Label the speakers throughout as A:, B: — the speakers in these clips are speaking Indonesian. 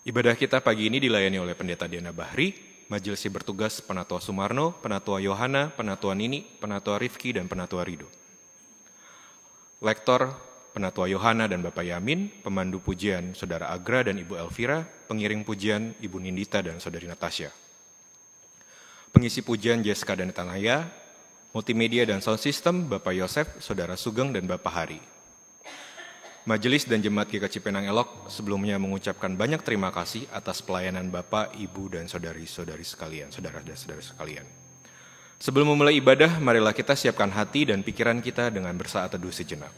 A: Ibadah kita pagi ini dilayani oleh Pendeta Diana Bahri, Majelis bertugas Penatua Sumarno, Penatua Yohana, Penatua Nini, Penatua Rifki, dan Penatua Rido. Lektor Penatua Yohana dan Bapak Yamin, pemandu pujian Saudara Agra dan Ibu Elvira, pengiring pujian Ibu Nindita dan Saudari Natasha. Pengisi pujian Jessica dan Tanaya, multimedia dan sound system Bapak Yosef, Saudara Sugeng, dan Bapak Hari. Majelis dan Jemaat GKJ Penang Elok sebelumnya mengucapkan banyak terima kasih atas pelayanan Bapak, Ibu, dan saudari-saudari sekalian, saudara dan saudari sekalian. Sebelum memulai ibadah, marilah kita siapkan hati dan pikiran kita dengan bersaat teduh sejenak.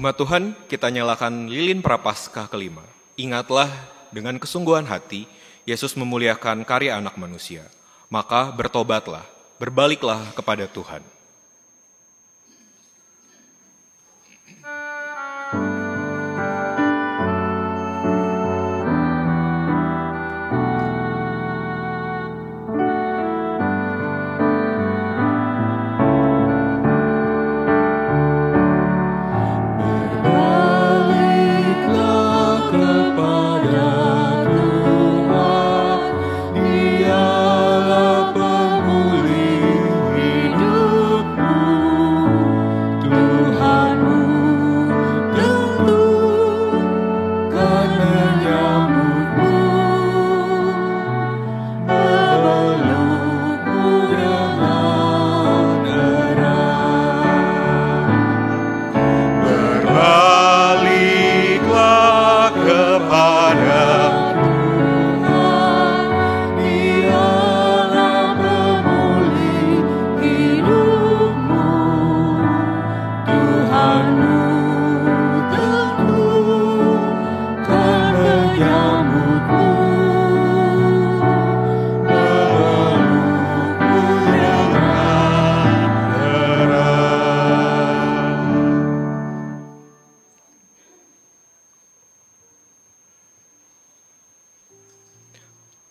A: Umat Tuhan, kita nyalakan lilin Prapaskah kelima. Ingatlah, dengan kesungguhan hati, Yesus memuliakan karya anak manusia. Maka bertobatlah, berbaliklah kepada Tuhan.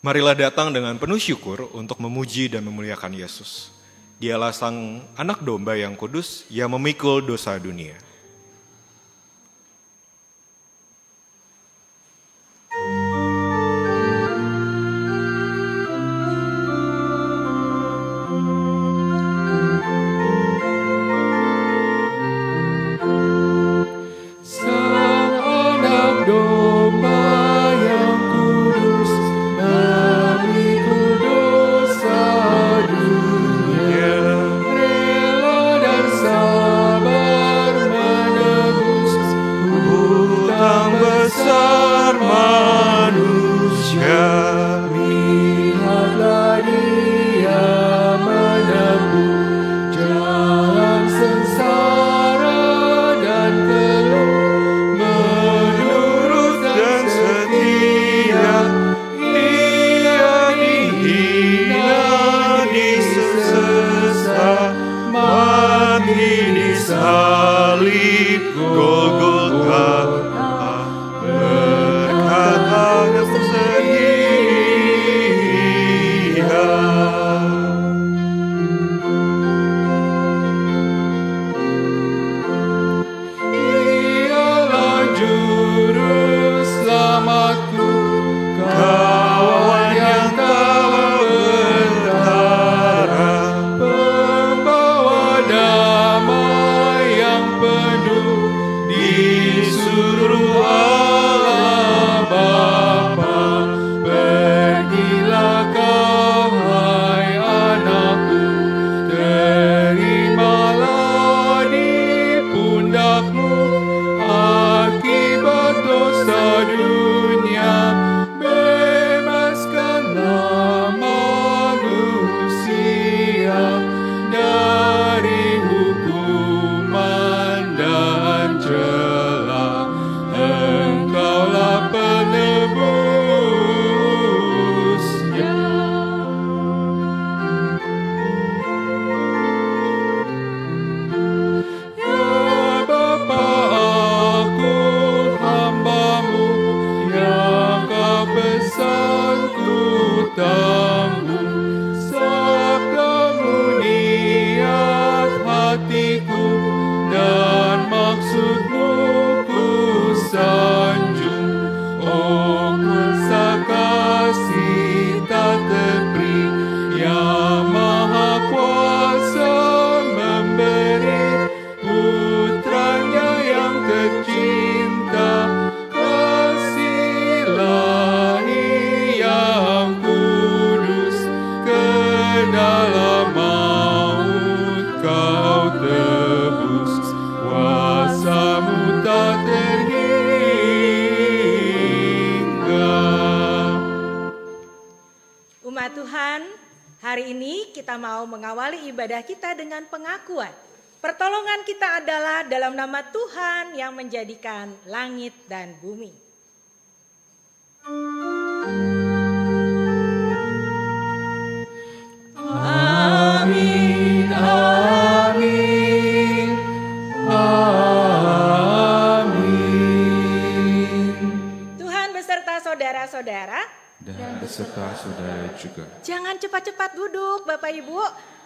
A: Marilah datang dengan penuh syukur untuk memuji dan memuliakan Yesus. Dialah Sang Anak Domba yang kudus yang memikul dosa dunia.
B: Di ini kita mau mengawali ibadah kita dengan pengakuan. Pertolongan kita adalah dalam nama Tuhan yang menjadikan langit dan bumi.
C: Amin, amin, amin.
B: Tuhan beserta saudara-saudara
C: Dan beserta saudara juga.
B: Jangan cepat-cepat duduk Bapak Ibu.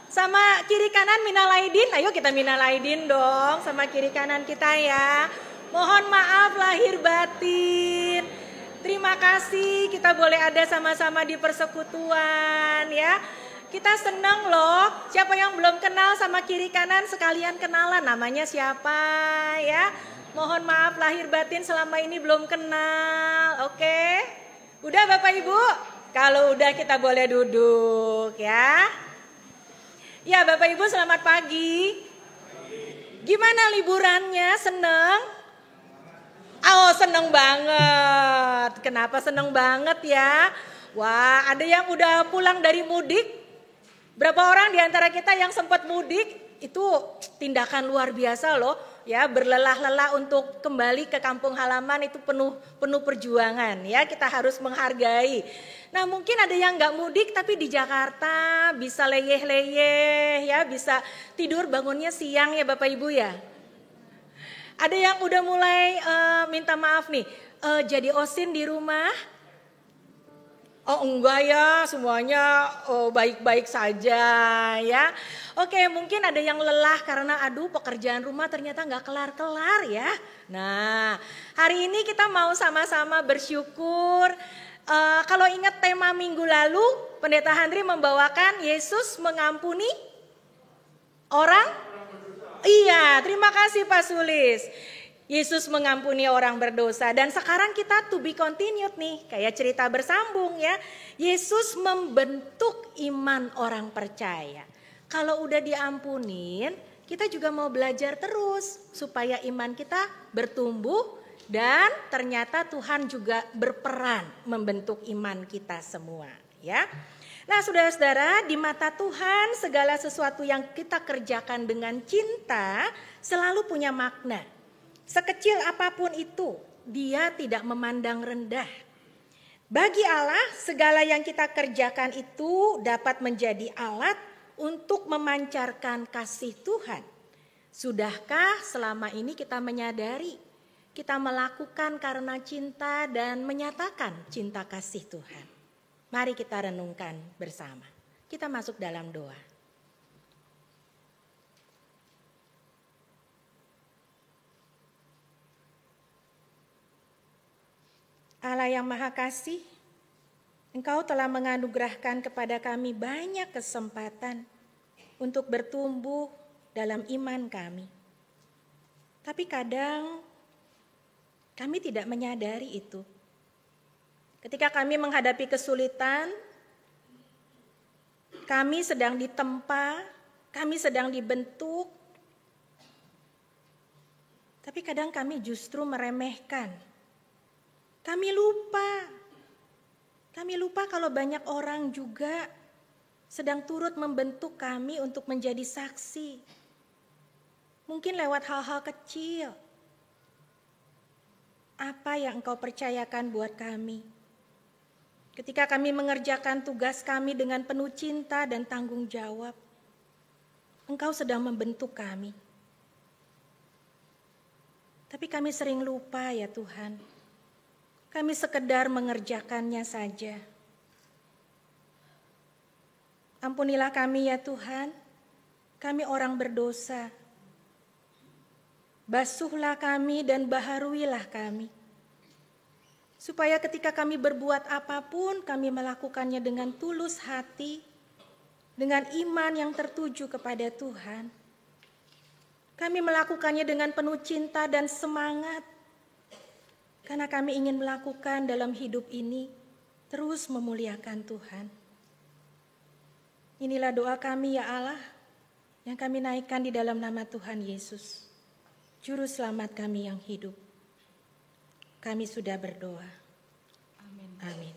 B: Sama kiri kanan minal aidin. Ayo kita minal aidin dong sama kiri kanan kita ya. Mohon maaf lahir batin. Terima kasih kita boleh ada sama-sama di persekutuan ya. Kita senang loh. Siapa yang belum kenal sama kiri kanan sekalian kenalan. Namanya siapa ya. Mohon maaf lahir batin selama ini belum kenal. Oke. Udah Bapak Ibu? Kalau udah kita boleh duduk ya. Ya Bapak Ibu selamat pagi. Gimana liburannya? Seneng? Oh seneng banget. Kenapa seneng banget ya? Wah ada yang udah pulang dari mudik. Berapa orang di antara kita yang sempat mudik? Itu tindakan luar biasa loh. Ya berlelah-lelah untuk kembali ke kampung halaman itu penuh perjuangan ya, kita harus menghargai. Nah mungkin ada yang nggak mudik tapi di Jakarta bisa leyeh-leyeh ya, bisa tidur bangunnya siang ya Bapak Ibu ya. Ada yang udah mulai minta maaf nih, jadi OSIN di rumah. Oh enggak ya, semuanya baik-baik saja ya. Oke mungkin ada yang lelah karena aduh pekerjaan rumah ternyata gak kelar-kelar ya. Nah hari ini kita mau sama-sama bersyukur. Kalau ingat tema minggu lalu Pendeta Handri membawakan Yesus mengampuni orang. Iya terima kasih Pak Sulis. Yesus mengampuni orang berdosa dan sekarang kita to be continued nih kayak cerita bersambung ya. Yesus membentuk iman orang percaya. Kalau udah diampunin kita juga mau belajar terus supaya iman kita bertumbuh dan ternyata Tuhan juga berperan membentuk iman kita semua ya. Nah saudara-saudara di mata Tuhan segala sesuatu yang kita kerjakan dengan cinta selalu punya makna. Sekecil apapun itu, dia tidak memandang rendah. Bagi Allah, segala yang kita kerjakan itu dapat menjadi alat untuk memancarkan kasih Tuhan. Sudahkah selama ini kita menyadari, kita melakukan karena cinta dan menyatakan cinta kasih Tuhan? Mari kita renungkan bersama. Kita masuk dalam doa. Allah yang Maha Kasih, Engkau telah menganugerahkan kepada kami banyak kesempatan untuk bertumbuh dalam iman kami. Tapi kadang kami tidak menyadari itu. Ketika kami menghadapi kesulitan, kami sedang ditempa, kami sedang dibentuk, tapi kadang kami justru meremehkan. Kami lupa kalau banyak orang juga sedang turut membentuk kami untuk menjadi saksi. Mungkin lewat hal-hal kecil. Apa yang Engkau percayakan buat kami? Ketika kami mengerjakan tugas kami dengan penuh cinta dan tanggung jawab, Engkau sedang membentuk kami. Tapi kami sering lupa ya Tuhan. Kami sekedar mengerjakannya saja. Ampunilah kami ya Tuhan, kami orang berdosa. Basuhlah kami dan baharuilah kami. Supaya ketika kami berbuat apapun, kami melakukannya dengan tulus hati, dengan iman yang tertuju kepada Tuhan. Kami melakukannya dengan penuh cinta dan semangat. Karena kami ingin melakukan dalam hidup ini terus memuliakan Tuhan. Inilah doa kami ya Allah yang kami naikkan di dalam nama Tuhan Yesus, Juru Selamat kami yang hidup. Kami sudah berdoa. Amin. Amin.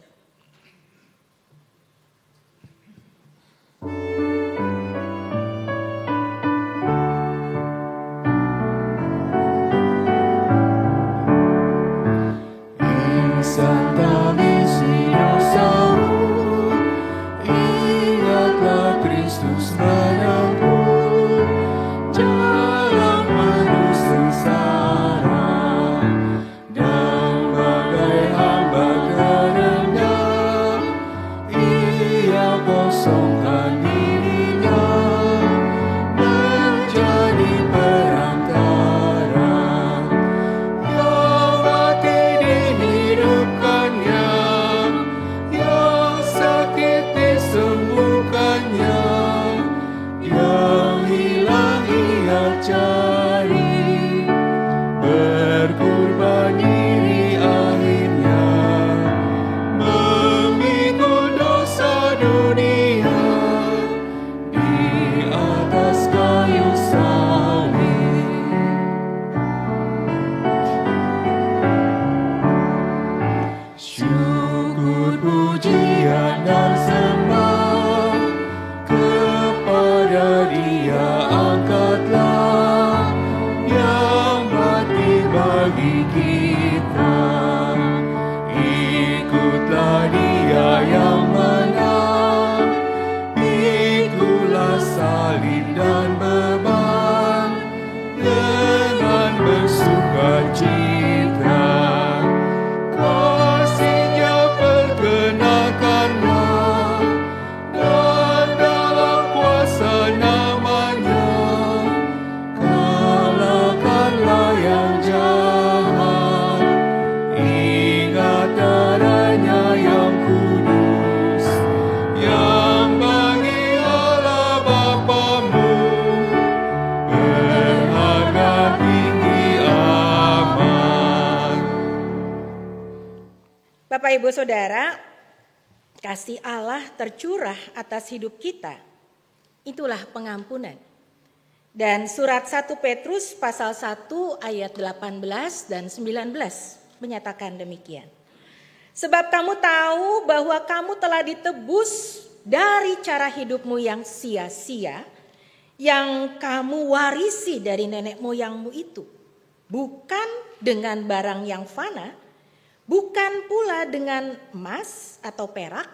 C: menyadari berkorban diri akhirnya memikul dosa dunia di atas kayu salib. Syukur, pujian dan sembah kepada Dia, angkatlah yang mati bagi kita. Ikutlah Dia yang menang, pikulah salib dan beban dengan bersukacita. Kasih-Nya perkenakanlah, dan dalam kuasa nama-Nya kalahkanlah yang jahat. Ingat darah-Nya yang kudus, yang bagi Allah Bapamu berharga tinggi amat.
B: Bapak Ibu Saudara, kasih Allah tercurah atas hidup kita. Itulah pengampunan. Dan surat 1 Petrus pasal 1 ayat 18 dan 19 menyatakan demikian. Sebab kamu tahu bahwa kamu telah ditebus dari cara hidupmu yang sia-sia, yang kamu warisi dari nenek moyangmu itu. Bukan dengan barang yang fana, bukan pula dengan emas atau perak,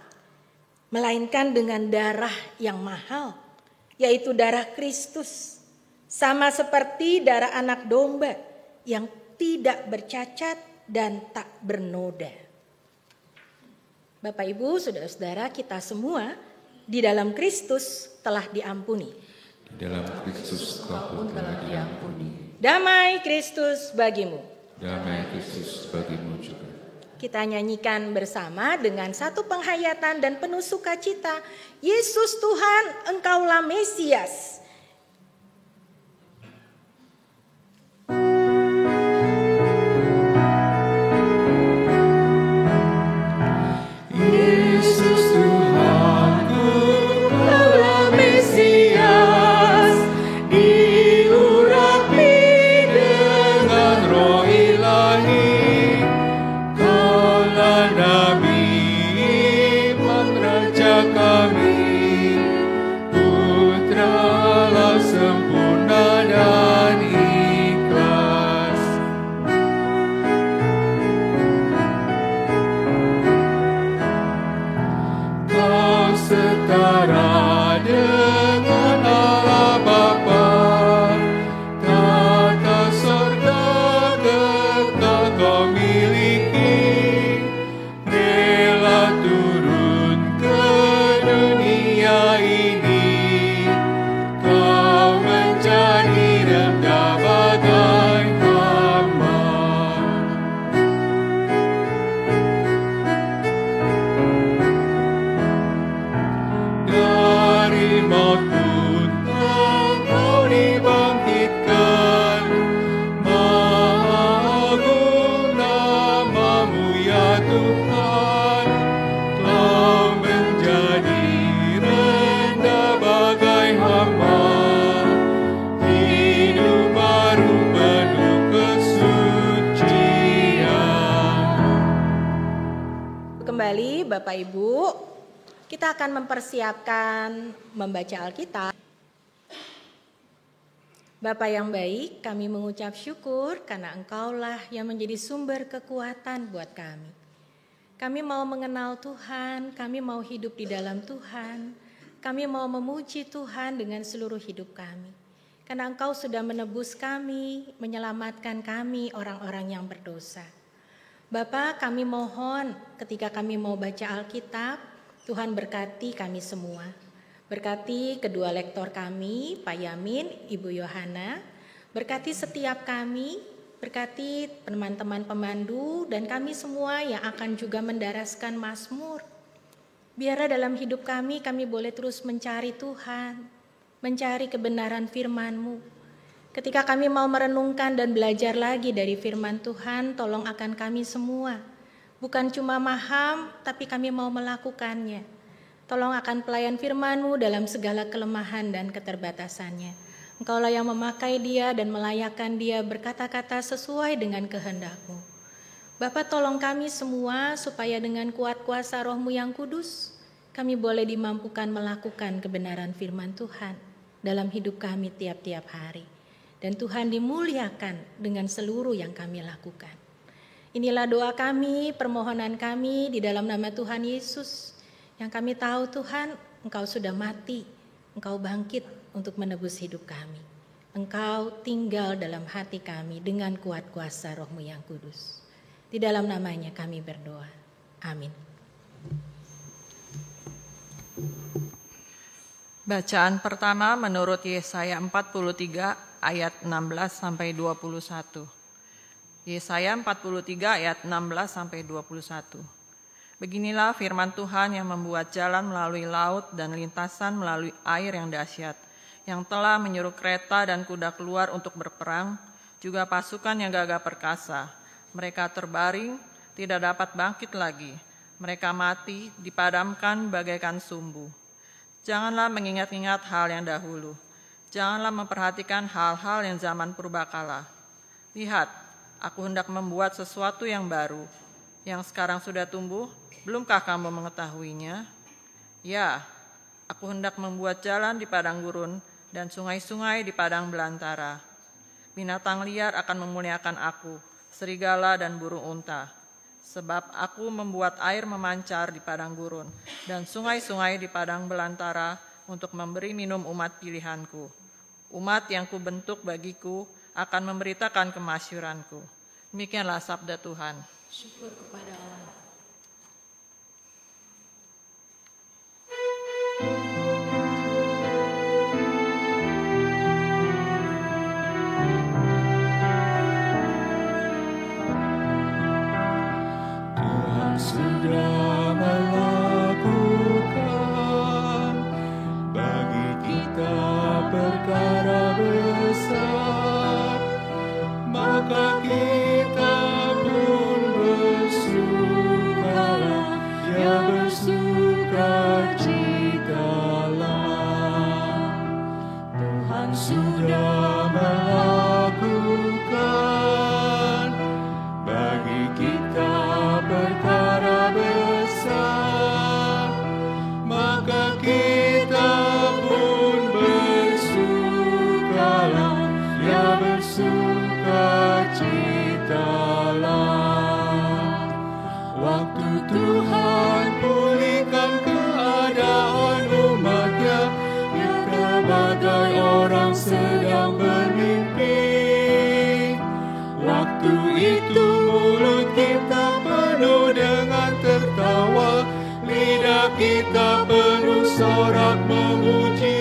B: melainkan dengan darah yang mahal, yaitu darah Kristus, sama seperti darah anak domba yang tidak bercacat dan tak bernoda. Bapak Ibu, saudara-saudara, kita semua di dalam Kristus telah diampuni.
C: Di dalam Kristus kau pun telah diampuni.
B: Damai Kristus bagimu.
C: Damai Kristus bagimu juga.
B: Kita nyanyikan bersama dengan satu penghayatan dan penuh sukacita. Yesus Tuhan, Engkaulah Mesias.
C: Yesus Tuhanku, Kaulah Mesias, diurapi dengan Roh Ilahi. Kaulah Nabi, Imam Raja kami, Putra Allah sempurna dan ikhlas. Kau setara dengan Allah Bapa, tata sorga kekal kau miliki, rela turun ke dunia ini, kau menjadi rendah bagai hamba. Dari maut pun Engkau dibangkitkan, Maha agung nama-Mu ya Tuhan. Kau menjadi rendah bagai hamba, hidup baru penuh kesucian.
B: Kembali Bapak Ibu, kita akan mempersiapkan membaca Alkitab. Bapa yang baik, kami mengucap syukur karena Engkaulah yang menjadi sumber kekuatan buat kami. Kami mau mengenal Tuhan, kami mau hidup di dalam Tuhan, kami mau memuji Tuhan dengan seluruh hidup kami. Karena Engkau sudah menebus kami, menyelamatkan kami orang-orang yang berdosa. Bapa, kami mohon ketika kami mau baca Alkitab, Tuhan berkati kami semua. Berkati kedua lektor kami, Pak Yamin, Ibu Yohana. Berkati setiap kami, berkati teman-teman pemandu dan kami semua yang akan juga mendaraskan Mazmur. Biarlah dalam hidup kami boleh terus mencari Tuhan, mencari kebenaran firman-Mu. Ketika kami mau merenungkan dan belajar lagi dari firman Tuhan, tolong akan kami semua. Bukan cuma paham, tapi kami mau melakukannya. Tolong akan pelayan firman-Mu dalam segala kelemahan dan keterbatasannya. Engkaulah yang memakai dia dan melayakkan dia berkata-kata sesuai dengan kehendak-Mu. Bapa, tolong kami semua supaya dengan kuat kuasa Roh-Mu yang kudus, kami boleh dimampukan melakukan kebenaran firman Tuhan dalam hidup kami tiap-tiap hari. Dan Tuhan dimuliakan dengan seluruh yang kami lakukan. Inilah doa kami, permohonan kami di dalam nama Tuhan Yesus. Yang kami tahu Tuhan, Engkau sudah mati, Engkau bangkit untuk menebus hidup kami. Engkau tinggal dalam hati kami dengan kuat kuasa Roh-Mu yang kudus. Di dalam namanya kami berdoa. Amin.
D: Bacaan pertama menurut Yesaya 43 ayat 16 sampai 21. Yesaya 43 ayat 16 sampai 21. Beginilah firman Tuhan yang membuat jalan melalui laut dan lintasan melalui air yang dahsyat, yang telah menyuruh kereta dan kuda keluar untuk berperang, juga pasukan yang gagah perkasa. Mereka terbaring, tidak dapat bangkit lagi. Mereka mati, dipadamkan bagaikan sumbu. Janganlah mengingat-ingat hal yang dahulu. Janganlah memperhatikan hal-hal yang zaman purbakala. Lihat, aku hendak membuat sesuatu yang baru, yang sekarang sudah tumbuh, belumkah kamu mengetahuinya? Ya, aku hendak membuat jalan di padang gurun dan sungai-sungai di padang belantara. Binatang liar akan memuliakan aku, serigala dan burung unta. Sebab aku membuat air memancar di padang gurun dan sungai-sungai di padang belantara untuk memberi minum umat pilihanku. Umat yang kubentuk bagiku akan memberitakan kemasyuranku. Demikianlah sabda Tuhan.
B: Syukur kepada Allah.
C: Sudah melakukan bagi kita perkara besar, maka kita pun bersukalah, ya bersukacitalah. Tuhan sudah melakukan bagi kita perkara besar, maka kita pun bersukalah, ya bersukacitalah. Waktu Tuhan pulihkan keadaan umat-Nya, kita bagai orang sedang bermimpi. Waktu itu mulut kita penuh dengan tertawa, lidah kita penuh sorak memuji.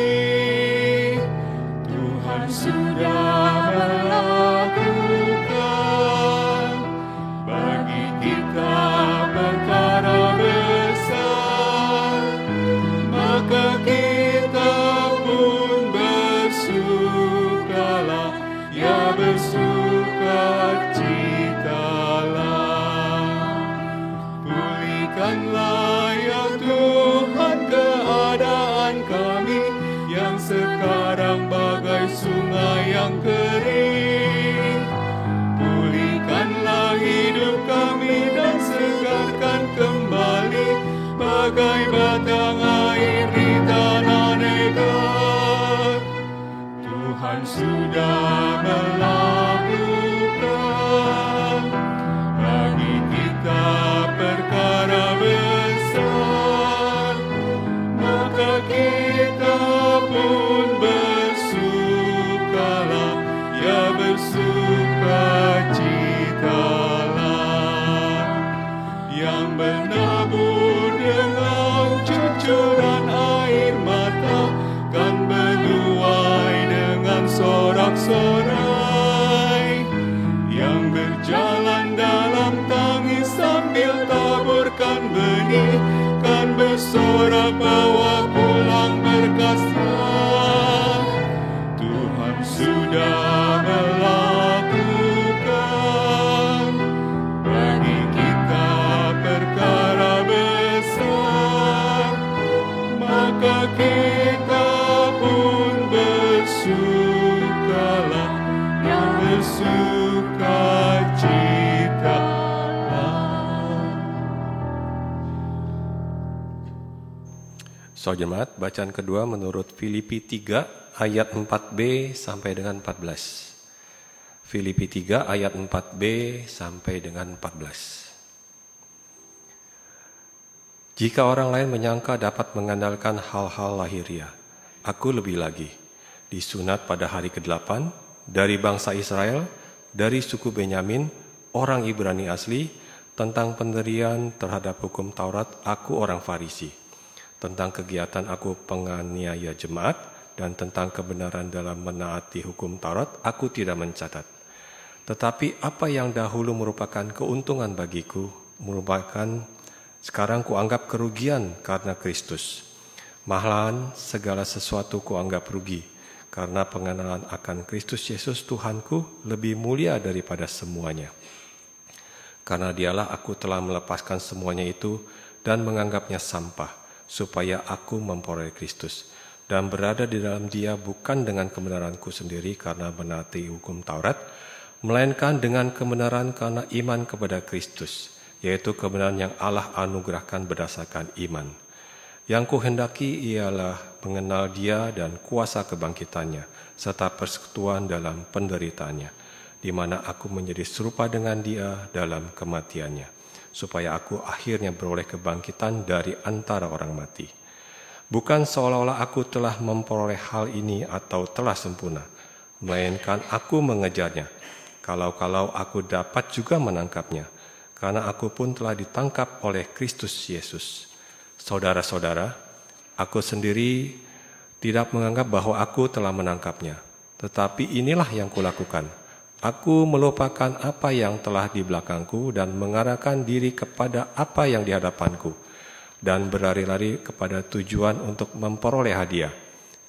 C: Tuhan sudah melakukan bagi kita perkara besar, maka kita pun bersukalah, ya bersukacitalah. Pulihkanlah ya Tuhan keadaan kami yang sekarang bagai sungai yang kering. Pulihkanlah hidup kami dan segarkan kembali bagai batang air di tanah negar. Tuhan sudah melakukan bagi kita perkara besar, maka kita pun bersukalah, ya bersukacitalah. Yang menabur dengan cucuran air mata kan menuai dengan sorak-sorai. Yang berjalan dalam tangis sambil taburkan benih kan bersorak bawa pulang berkasnya. Tuhan sudah
E: Saudara jemaat, bacaan kedua menurut Filipi 3 ayat 4b sampai dengan 14. Filipi 3 ayat 4b sampai dengan 14. Jika orang lain menyangka dapat mengandalkan hal-hal lahiriah, aku lebih lagi, disunat pada hari ke-8, dari bangsa Israel, dari suku Benyamin, orang Ibrani asli, tentang pendirian terhadap hukum Taurat, aku orang Farisi. Tentang kegiatan aku penganiaya jemaat, dan tentang kebenaran dalam menaati hukum Taurat, aku tidak mencatat. Tetapi apa yang dahulu merupakan keuntungan bagiku, sekarang kuanggap kerugian karena Kristus. Malahan segala sesuatu kuanggap rugi, karena pengenalan akan Kristus Yesus Tuhanku lebih mulia daripada semuanya. Karena dialah aku telah melepaskan semuanya itu dan menganggapnya sampah, supaya aku memperoleh Kristus dan berada di dalam Dia bukan dengan kebenaranku sendiri karena menaati hukum Taurat, melainkan dengan kebenaran karena iman kepada Kristus, yaitu kebenaran yang Allah anugerahkan berdasarkan iman. Yang kuhendaki ialah mengenal Dia dan kuasa kebangkitannya, serta persekutuan dalam penderitaannya, di mana aku menjadi serupa dengan Dia dalam kematiannya, supaya aku akhirnya beroleh kebangkitan dari antara orang mati. Bukan seolah-olah aku telah memperoleh hal ini atau telah sempurna, melainkan aku mengejarnya, kalau-kalau aku dapat juga menangkapnya, karena aku pun telah ditangkap oleh Kristus Yesus. Saudara-saudara, aku sendiri tidak menganggap bahwa aku telah menangkapnya, tetapi inilah yang kulakukan. Aku melupakan apa yang telah di belakangku dan mengarahkan diri kepada apa yang di hadapanku, dan berlari-lari kepada tujuan untuk memperoleh hadiah,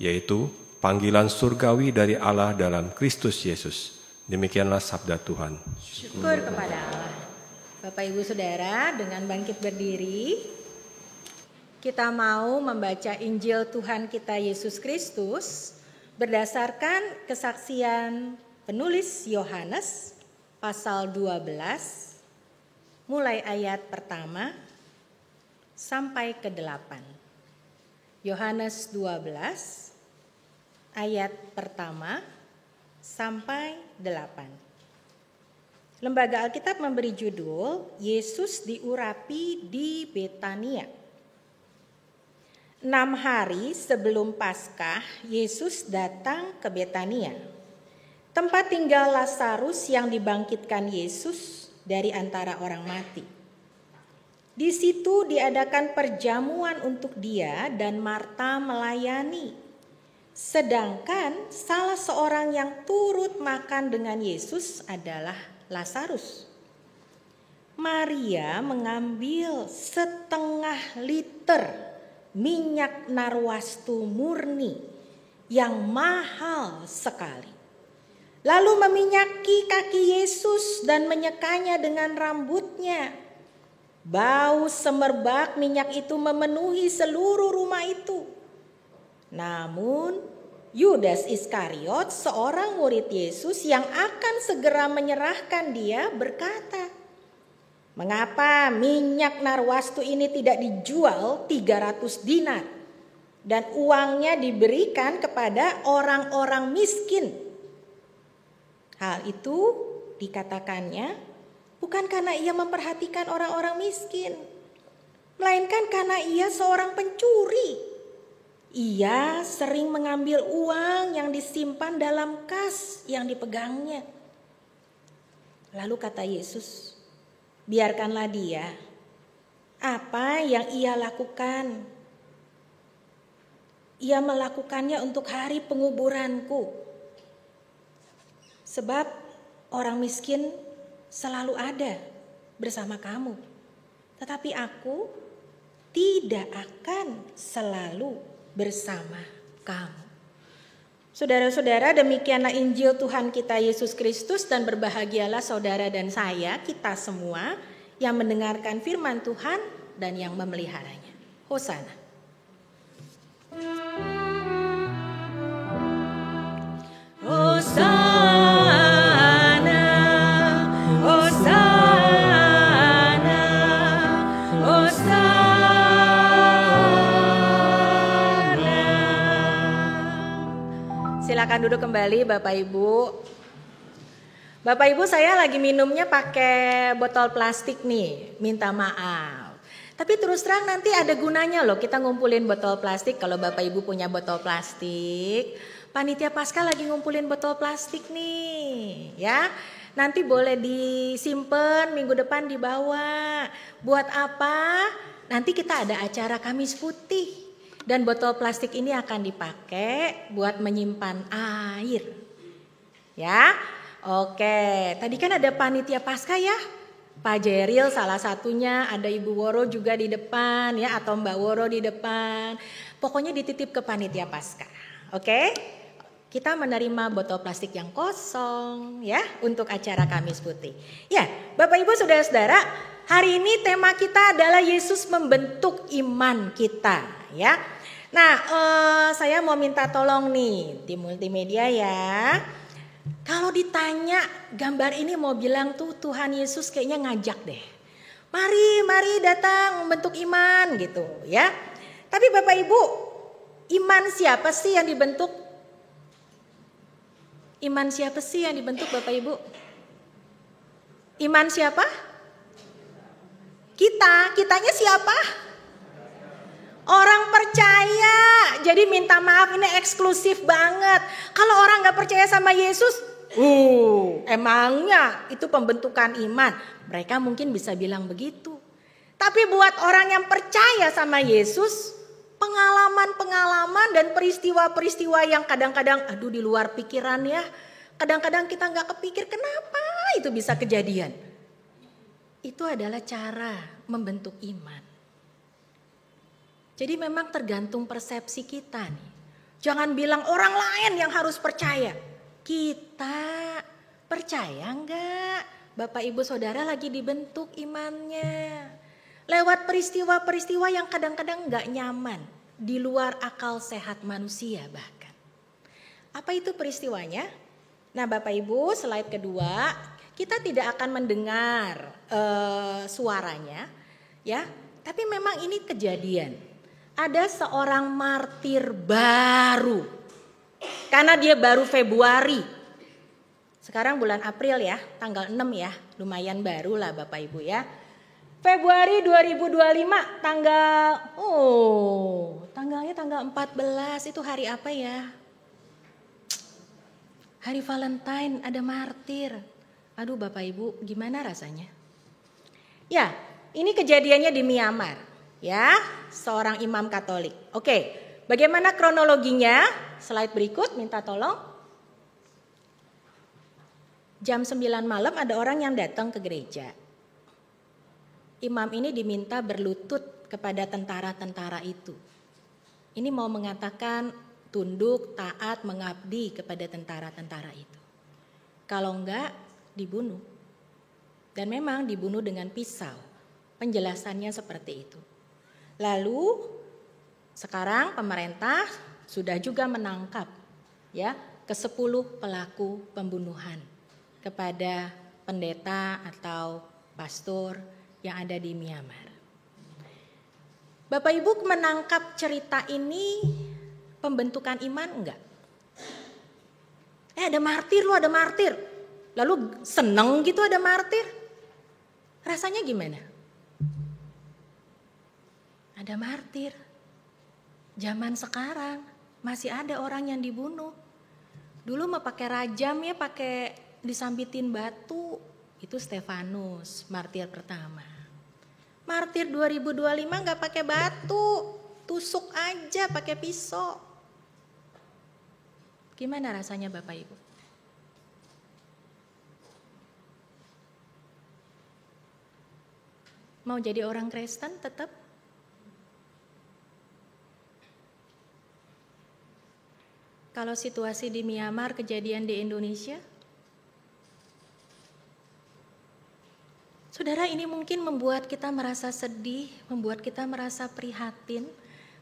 E: yaitu panggilan surgawi dari Allah dalam Kristus Yesus. Demikianlah sabda Tuhan.
B: Syukur kepada Allah. Bapak Ibu Saudara, dengan bangkit berdiri, kita mau membaca Injil Tuhan kita Yesus Kristus berdasarkan kesaksian penulis Yohanes pasal 12 mulai ayat pertama sampai ke-8. Yohanes 12 ayat pertama sampai 8. Lembaga Alkitab memberi judul Yesus diurapi di Betania. 6 hari sebelum Paskah, Yesus datang ke Betania, tempat tinggal Lazarus yang dibangkitkan Yesus dari antara orang mati. Di situ diadakan perjamuan untuk dia dan Marta melayani. Sedangkan salah seorang yang turut makan dengan Yesus adalah Lazarus. Maria mengambil 1/2 liter minyak narwastu murni yang mahal sekali, lalu meminyaki kaki Yesus dan menyekanya dengan rambutnya. Bau semerbak minyak itu memenuhi seluruh rumah itu. Namun Yudas Iskariot, seorang murid Yesus yang akan segera menyerahkan dia, berkata, "Mengapa minyak narwastu ini tidak dijual 300 dinar dan uangnya diberikan kepada orang-orang miskin?" Hal itu dikatakannya bukan karena ia memperhatikan orang-orang miskin, melainkan karena ia seorang pencuri. Ia sering mengambil uang yang disimpan dalam kas yang dipegangnya. Lalu kata Yesus, "Biarkanlah dia. Apa yang ia lakukan? Ia melakukannya untuk hari penguburanku. Sebab orang miskin selalu ada bersama kamu, tetapi aku tidak akan selalu bersama kamu." Saudara-saudara, demikianlah Injil Tuhan kita Yesus Kristus, dan berbahagialah saudara dan saya, kita semua yang mendengarkan firman Tuhan dan yang memeliharanya. Hosana. Hosana silakan duduk kembali Bapak Ibu. Bapak Ibu, saya lagi minumnya pakai botol plastik nih, minta maaf. Tapi terus terang nanti ada gunanya loh kita ngumpulin botol plastik. Kalau Bapak Ibu punya botol plastik, Panitia Paskah lagi ngumpulin botol plastik nih ya. Nanti boleh disimpan, minggu depan dibawa. Buat apa? Nanti kita ada acara Kamis Putih. Dan botol plastik ini akan dipakai buat menyimpan air. Ya, oke. Tadi kan ada Panitia Paskah ya. Pak Jeril salah satunya, ada Ibu Woro juga di depan ya. Atau Mbak Woro di depan. Pokoknya dititip ke Panitia Paskah. Oke? Kita menerima botol plastik yang kosong ya untuk acara Kamis Putih. Ya, Bapak Ibu Saudara-saudara, hari ini tema kita adalah Yesus membentuk iman kita ya. Nah, saya mau minta tolong nih tim multimedia ya. Kalau ditanya gambar ini mau bilang tuh Tuhan Yesus kayaknya ngajak deh. Mari datang membentuk iman gitu ya. Tapi Bapak Ibu, iman siapa sih yang dibentuk? Iman siapa sih yang dibentuk Bapak Ibu? Iman siapa? Kitanya siapa? Orang percaya. Jadi minta maaf ini eksklusif banget. Kalau orang gak percaya sama Yesus, emangnya itu pembentukan iman. Mereka mungkin bisa bilang begitu. Tapi buat orang yang percaya sama Yesus, pengalaman-pengalaman dan peristiwa-peristiwa yang kadang-kadang di luar pikiran ya. Kadang-kadang kita gak kepikir kenapa itu bisa kejadian. Itu adalah cara membentuk iman. Jadi memang tergantung persepsi kita nih. Jangan bilang orang lain yang harus percaya. Kita percaya enggak? Bapak Ibu Saudara lagi dibentuk imannya. Lewat peristiwa-peristiwa yang kadang-kadang enggak nyaman. Di luar akal sehat manusia bahkan. Apa itu peristiwanya? Nah Bapak Ibu, slide kedua. Kita tidak akan mendengar suaranya. Ya, tapi memang ini kejadian. Ada seorang martir baru. Karena dia baru Februari. Sekarang bulan April ya, tanggal 6 ya. Lumayan baru lah Bapak Ibu ya. Februari 2025 tanggalnya tanggal 14. Itu hari apa ya? Hari Valentine, ada martir. Aduh Bapak Ibu, gimana rasanya? Ya, ini kejadiannya di Myanmar. Ya, seorang imam Katolik. Oke, bagaimana kronologinya? Slide berikut, minta tolong. Jam 9 malam ada orang yang datang ke gereja. Imam ini diminta berlutut kepada tentara-tentara itu. Ini mau mengatakan tunduk, taat, mengabdi kepada tentara-tentara itu. Kalau enggak, dibunuh. Dan memang dibunuh dengan pisau. Penjelasannya seperti itu. Lalu sekarang pemerintah sudah juga menangkap ya ke-10 pelaku pembunuhan kepada pendeta atau pastor yang ada di Myanmar. Bapak Ibu menangkap cerita ini pembentukan iman enggak? Ada martir, ada martir. Lalu seneng gitu ada martir. Rasanya gimana? Ada martir. Zaman sekarang masih ada orang yang dibunuh. Dulu mah pakai rajam ya, pakai disambitin batu. Itu Stefanus, martir pertama. Martir 2025 nggak pakai batu, tusuk aja pakai pisau. Gimana rasanya Bapak Ibu? Mau jadi orang Kristen tetap? Kalau situasi di Myanmar, kejadian di Indonesia? Saudara, ini mungkin membuat kita merasa sedih, membuat kita merasa prihatin.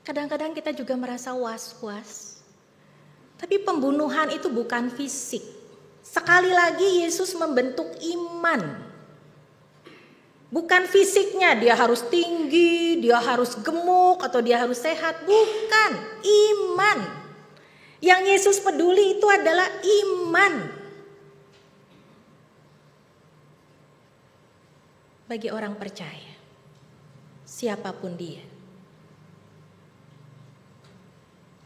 B: Kadang-kadang kita juga merasa was-was. Tapi pembunuhan itu bukan fisik. Sekali lagi Yesus membentuk iman. Bukan fisiknya, dia harus tinggi, dia harus gemuk, atau dia harus sehat. Bukan, iman. Yang Yesus peduli itu adalah iman. Bagi orang percaya, siapapun dia.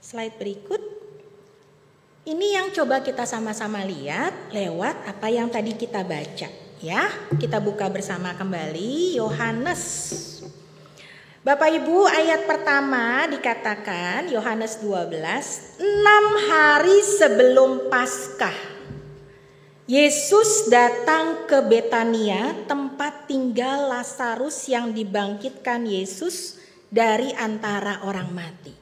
B: Slide berikut. Ini yang coba kita sama-sama lihat lewat apa yang tadi kita baca. Ya, kita buka bersama kembali Yohanes. Bapak Ibu, ayat pertama dikatakan Yohanes 12, 6 hari sebelum Paskah Yesus datang ke Betania, tempat tinggal Lazarus yang dibangkitkan Yesus dari antara orang mati.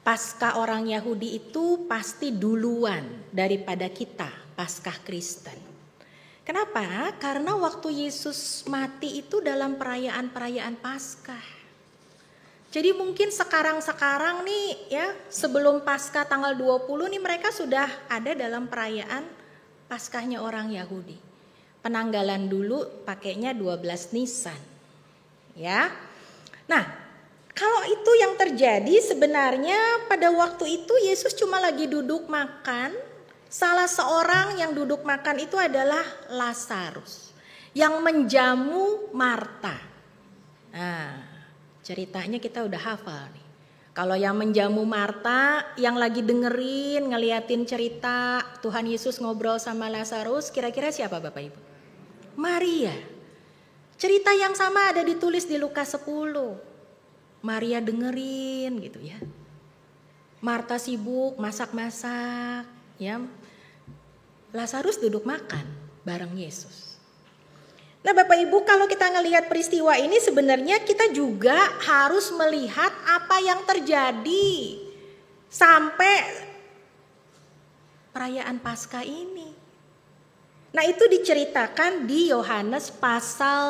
B: Paskah orang Yahudi itu pasti duluan daripada kita, Paskah Kristen. Kenapa? Karena waktu Yesus mati itu dalam perayaan-perayaan Paskah. Jadi mungkin sekarang nih ya, sebelum Paskah tanggal 20 nih mereka sudah ada dalam perayaan Paskahnya orang Yahudi. Penanggalan dulu pakainya 12 Nisan. Ya. Nah, kalau itu yang terjadi sebenarnya pada waktu itu Yesus cuma lagi duduk makan. Salah seorang yang duduk makan itu adalah Lazarus yang menjamu Marta. Nah, ceritanya kita udah hafal nih. Kalau yang menjamu Marta, yang lagi dengerin, ngeliatin cerita Tuhan Yesus ngobrol sama Lazarus, kira-kira siapa Bapak Ibu? Maria. Cerita yang sama ada ditulis di Lukas 10. Maria dengerin gitu ya. Marta sibuk masak-masak, ya. Lazarus duduk makan bareng Yesus. Nah Bapak Ibu, kalau kita ngelihat peristiwa ini sebenarnya kita juga harus melihat apa yang terjadi sampai perayaan Paskah ini. Nah itu diceritakan di Yohanes pasal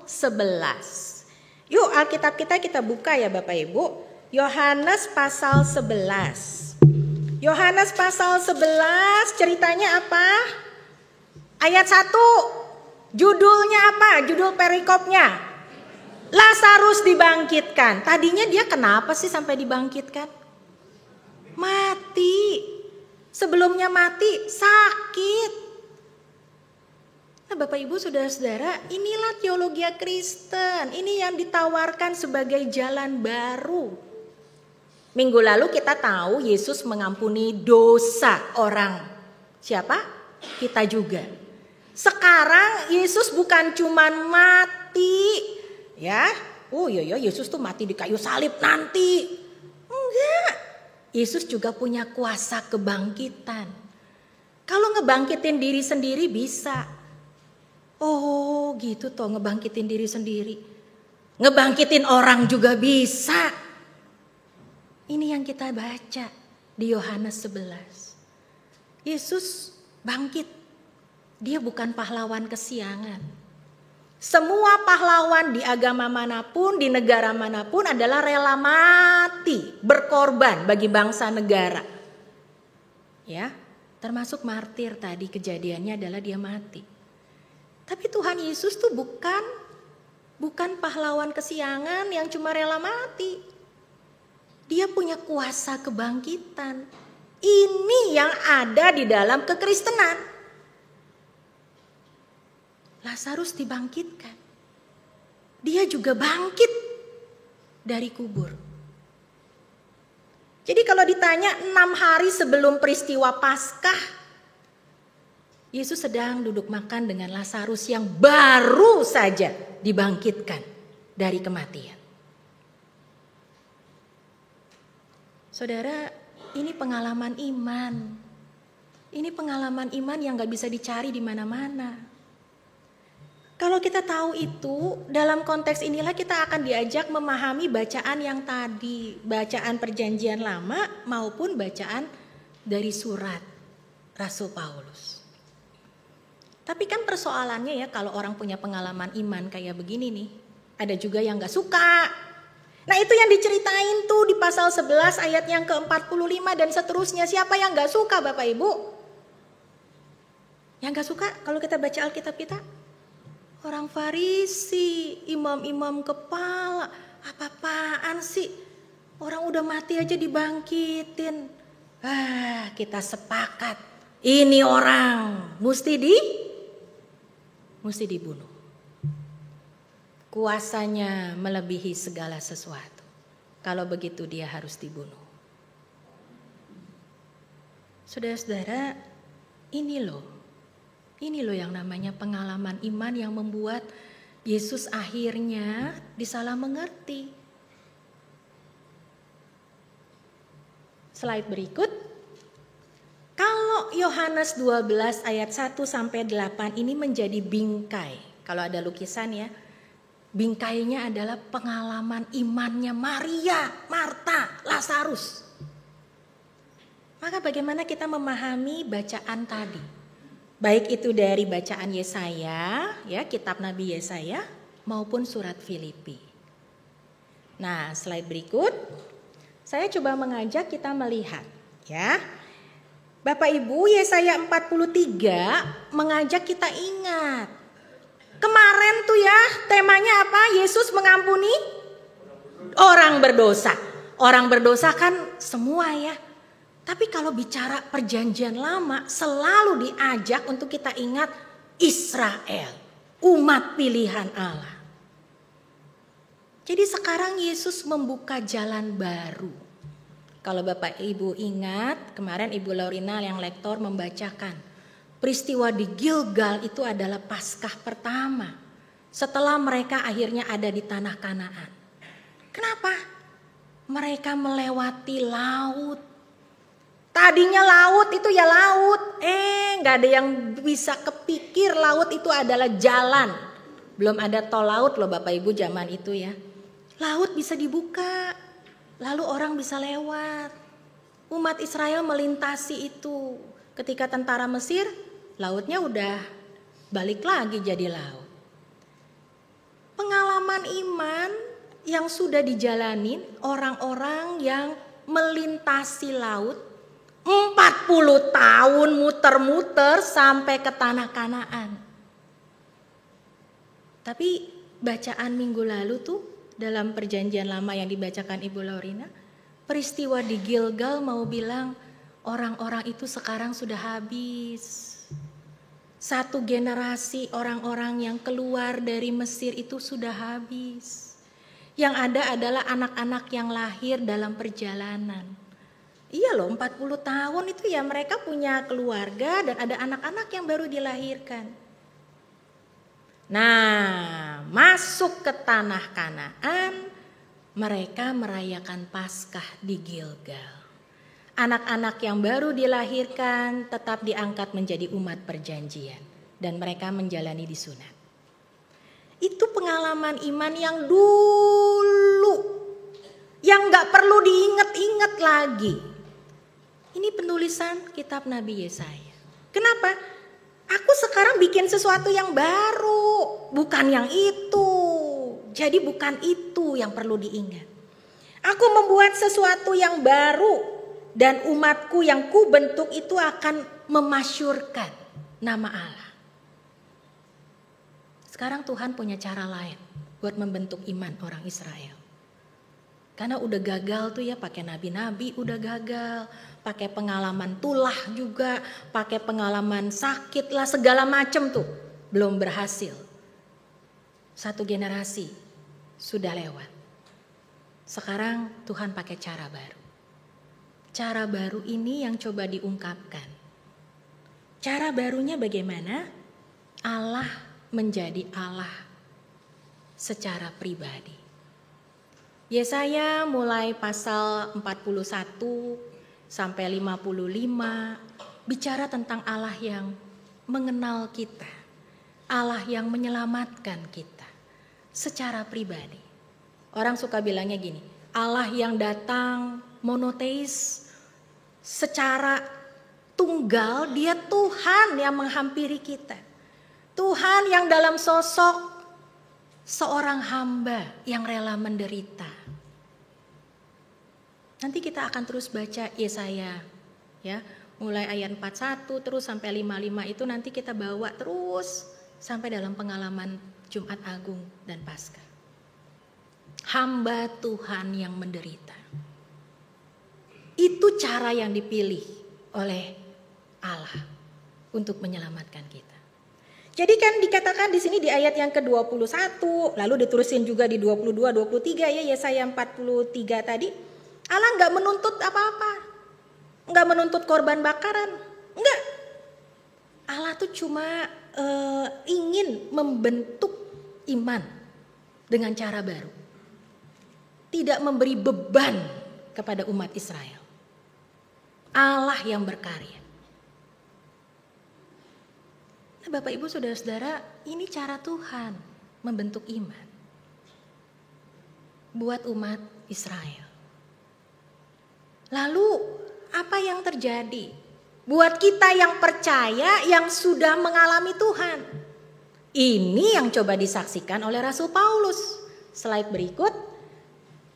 B: 11. Yuk Alkitab kita buka ya Bapak Ibu. Yohanes pasal 11. Yohanes pasal 11 ceritanya apa? Ayat 1. Judulnya apa? Judul perikopnya. Lazarus dibangkitkan. Tadinya dia kenapa sih sampai dibangkitkan? Mati. Sebelumnya mati sakit. Nah Bapak Ibu saudara-saudara, inilah teologi Kristen. Ini yang ditawarkan sebagai jalan baru. Minggu lalu kita tahu Yesus mengampuni dosa orang. Siapa? Kita juga. Sekarang Yesus bukan cuman mati, ya. Oh iya Yesus tuh mati di kayu salib nanti. Enggak. Yesus juga punya kuasa kebangkitan. Kalau ngebangkitin diri sendiri bisa. Oh gitu toh ngebangkitin diri sendiri. Ngebangkitin orang juga bisa. Ini yang kita baca di Yohanes 11. Yesus bangkit. Dia bukan pahlawan kesiangan. Semua pahlawan di agama manapun, di negara manapun adalah rela mati, berkorban bagi bangsa negara. Ya, termasuk martir tadi kejadiannya adalah dia mati. Tapi Tuhan Yesus tuh bukan pahlawan kesiangan yang cuma rela mati. Dia punya kuasa kebangkitan. Ini yang ada di dalam kekristenan. Lazarus dibangkitkan. Dia juga bangkit dari kubur. Jadi kalau ditanya 6 hari sebelum peristiwa Paskah, Yesus sedang duduk makan dengan Lazarus yang baru saja dibangkitkan dari kematian. Saudara, ini pengalaman iman. Ini pengalaman iman yang gak bisa dicari di mana-mana. Kalau kita tahu itu, dalam konteks inilah kita akan diajak memahami bacaan yang tadi. Bacaan perjanjian lama maupun bacaan dari surat Rasul Paulus. Tapi kan persoalannya ya kalau orang punya pengalaman iman kayak begini nih. Ada juga yang gak suka. Nah itu yang diceritain tuh di pasal 11 ayat yang ke-45 dan seterusnya. Siapa yang gak suka Bapak Ibu? Yang gak suka kalau kita baca Alkitab kita? Orang Farisi, imam-imam kepala. Apa-apaan sih? Orang udah mati aja dibangkitin. Kita sepakat. Ini orang mesti dibunuh. Kuasanya melebihi segala sesuatu. Kalau begitu dia harus dibunuh. Saudara-saudara, ini loh yang namanya pengalaman iman yang membuat Yesus akhirnya disalah mengerti. Slide berikut. Kalau Yohanes 12 ayat 1 sampai 8 ini menjadi bingkai. Kalau ada lukisan ya. Bingkainya adalah pengalaman imannya Maria, Marta, Lazarus. Maka bagaimana kita memahami bacaan tadi? Baik itu dari bacaan Yesaya, ya, kitab Nabi Yesaya maupun surat Filipi. Nah, slide berikut. Saya coba mengajak kita melihat, ya. Bapak Ibu, Yesaya 43 mengajak kita ingat. Kemarin tuh ya, temanya apa? Yesus mengampuni orang berdosa. Orang berdosa kan semua ya. Tapi kalau bicara perjanjian lama selalu diajak untuk kita ingat Israel, umat pilihan Allah. Jadi sekarang Yesus membuka jalan baru. Kalau Bapak Ibu ingat, kemarin Ibu Laurina yang lektor membacakan peristiwa di Gilgal itu adalah Paskah pertama setelah mereka akhirnya ada di tanah Kanaan. Kenapa? Mereka melewati laut. Tadinya laut itu ya laut, nggak ada yang bisa kepikir laut itu adalah jalan. Belum ada tol laut loh Bapak Ibu zaman itu ya. Laut bisa dibuka, lalu orang bisa lewat. Umat Israel melintasi itu. Ketika tentara Mesir, lautnya udah balik lagi jadi laut. Pengalaman iman yang sudah dijalanin orang-orang yang melintasi laut 40 tahun muter-muter sampai ke tanah Kanaan. Tapi bacaan minggu lalu tuh dalam perjanjian lama yang dibacakan Ibu Laurina, peristiwa di Gilgal mau bilang orang-orang itu sekarang sudah habis. Satu generasi orang-orang yang keluar dari Mesir itu sudah habis. Yang ada adalah anak-anak yang lahir dalam perjalanan. Iya loh, 40 tahun itu ya mereka punya keluarga dan ada anak-anak yang baru dilahirkan. Nah, masuk ke tanah Kanaan, mereka merayakan Paskah di Gilgal. Anak-anak yang baru dilahirkan tetap diangkat menjadi umat perjanjian dan mereka menjalani disunat. Itu pengalaman iman yang dulu, yang gak perlu diingat-ingat lagi. Ini penulisan kitab Nabi Yesaya. Kenapa? Aku sekarang bikin sesuatu yang baru, bukan yang itu. Jadi bukan itu yang perlu diingat. Aku membuat sesuatu yang baru dan umatku yang kubentuk itu akan memasyurkan nama Allah. Sekarang Tuhan punya cara lain buat membentuk iman orang Israel. Karena udah gagal tuh ya, pakai nabi-nabi udah gagal, pakai pengalaman tulah juga, pakai pengalaman sakit lah, segala macam tuh belum berhasil. Satu generasi sudah lewat. Sekarang Tuhan pakai cara baru. Cara baru ini yang coba diungkapkan. Cara barunya bagaimana? Allah menjadi Allah secara pribadi. Yesaya mulai pasal 41 sampai 55 bicara tentang Allah yang mengenal kita, Allah yang menyelamatkan kita secara pribadi. Orang suka bilangnya gini, Allah yang datang monoteis secara tunggal, dia Tuhan yang menghampiri kita. Tuhan yang dalam sosok seorang hamba yang rela menderita. Nanti kita akan terus baca Yesaya ya, mulai ayat 41 terus sampai 55 itu nanti kita bawa terus sampai dalam pengalaman Jumat Agung dan Paskah. hamba Tuhan yang menderita. Itu cara yang dipilih oleh Allah untuk menyelamatkan kita. Jadi kan dikatakan di sini di ayat yang ke-21, lalu ditulisin juga di 22, 23 ya, Yesaya 43 tadi. Allah nggak menuntut apa-apa, nggak menuntut korban bakaran, enggak. Allah tuh cuma ingin membentuk iman dengan cara baru. Tidak memberi beban kepada umat Israel. Allah yang berkarya. Nah, Bapak Ibu Saudara-saudara, ini cara Tuhan membentuk iman buat umat Israel. Lalu apa yang terjadi buat kita yang percaya, yang sudah mengalami Tuhan? Ini yang coba disaksikan oleh Rasul Paulus. Slide berikut.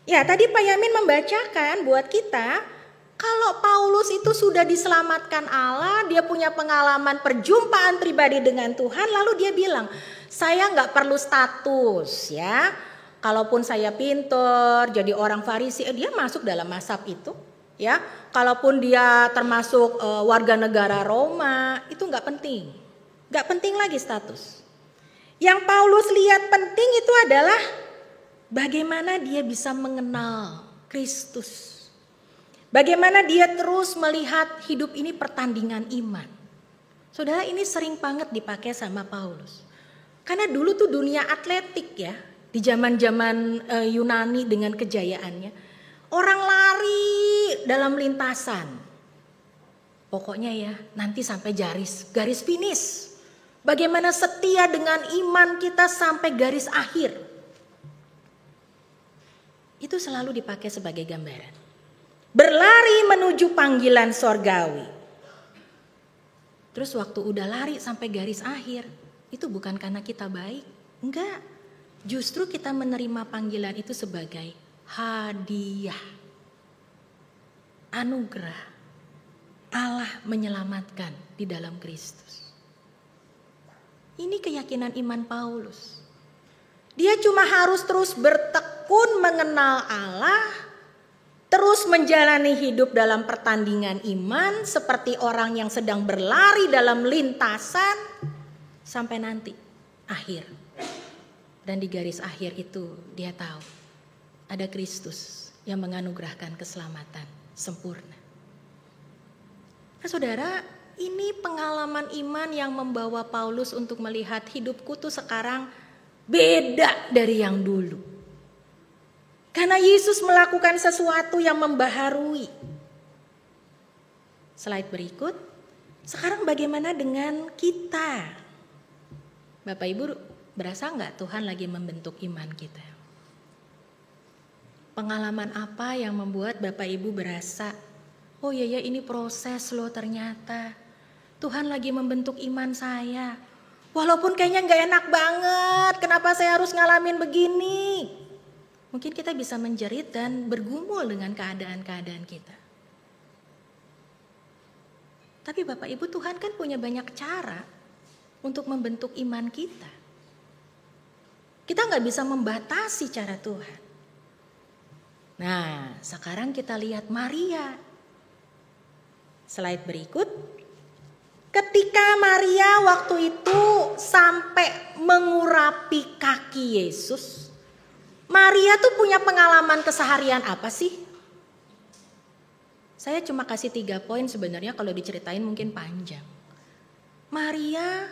B: Ya, tadi Pak Yamin membacakan buat kita, kalau Paulus itu sudah diselamatkan Allah, dia punya pengalaman perjumpaan pribadi dengan Tuhan, lalu dia bilang, saya nggak perlu status ya. Kalaupun saya pintar, jadi orang Farisi, dia masuk dalam mazhab itu. Ya, kalaupun dia termasuk warga negara Roma, itu nggak penting lagi status. Yang Paulus lihat penting itu adalah bagaimana dia bisa mengenal Kristus. Bagaimana dia terus melihat hidup ini pertandingan iman. Saudara, ini sering banget dipakai sama Paulus. Karena dulu tuh dunia atletik ya, di zaman-zaman Yunani dengan kejayaannya. Orang lari dalam lintasan. Pokoknya ya, nanti sampai garis finish. Bagaimana setia dengan iman kita sampai garis akhir. Itu selalu dipakai sebagai gambaran. Berlari menuju panggilan sorgawi. Terus waktu udah lari sampai garis akhir, itu bukan karena kita baik. Enggak, justru kita menerima panggilan itu sebagai hadiah, anugerah. Allah menyelamatkan di dalam Kristus. Ini keyakinan iman Paulus. Dia cuma harus terus bertekun mengenal Allah, terus menjalani hidup dalam pertandingan iman seperti orang yang sedang berlari dalam lintasan sampai nanti akhir. Dan di garis akhir itu dia tahu ada Kristus yang menganugerahkan keselamatan sempurna. Nah, saudara, ini pengalaman iman yang membawa Paulus untuk melihat hidupku tuh sekarang beda dari yang dulu. Karena Yesus melakukan sesuatu yang membaharui. Slide berikut. Sekarang bagaimana dengan kita? Bapak Ibu berasa nggak Tuhan lagi membentuk iman kita? Pengalaman apa yang membuat Bapak Ibu berasa, oh iya ini proses loh ternyata. Tuhan lagi membentuk iman saya. Walaupun kayaknya nggak enak banget, kenapa saya harus ngalamin begini? Mungkin kita bisa menjerit dan bergumul dengan keadaan-keadaan kita. Tapi Bapak Ibu, Tuhan kan punya banyak cara untuk membentuk iman kita. Kita nggak bisa membatasi cara Tuhan. Nah, sekarang kita lihat Maria. Slide berikut. Ketika Maria waktu itu sampai mengurapi kaki Yesus, Maria tuh punya pengalaman keseharian apa sih? Saya cuma kasih 3 poin, sebenarnya kalau diceritain mungkin panjang. Maria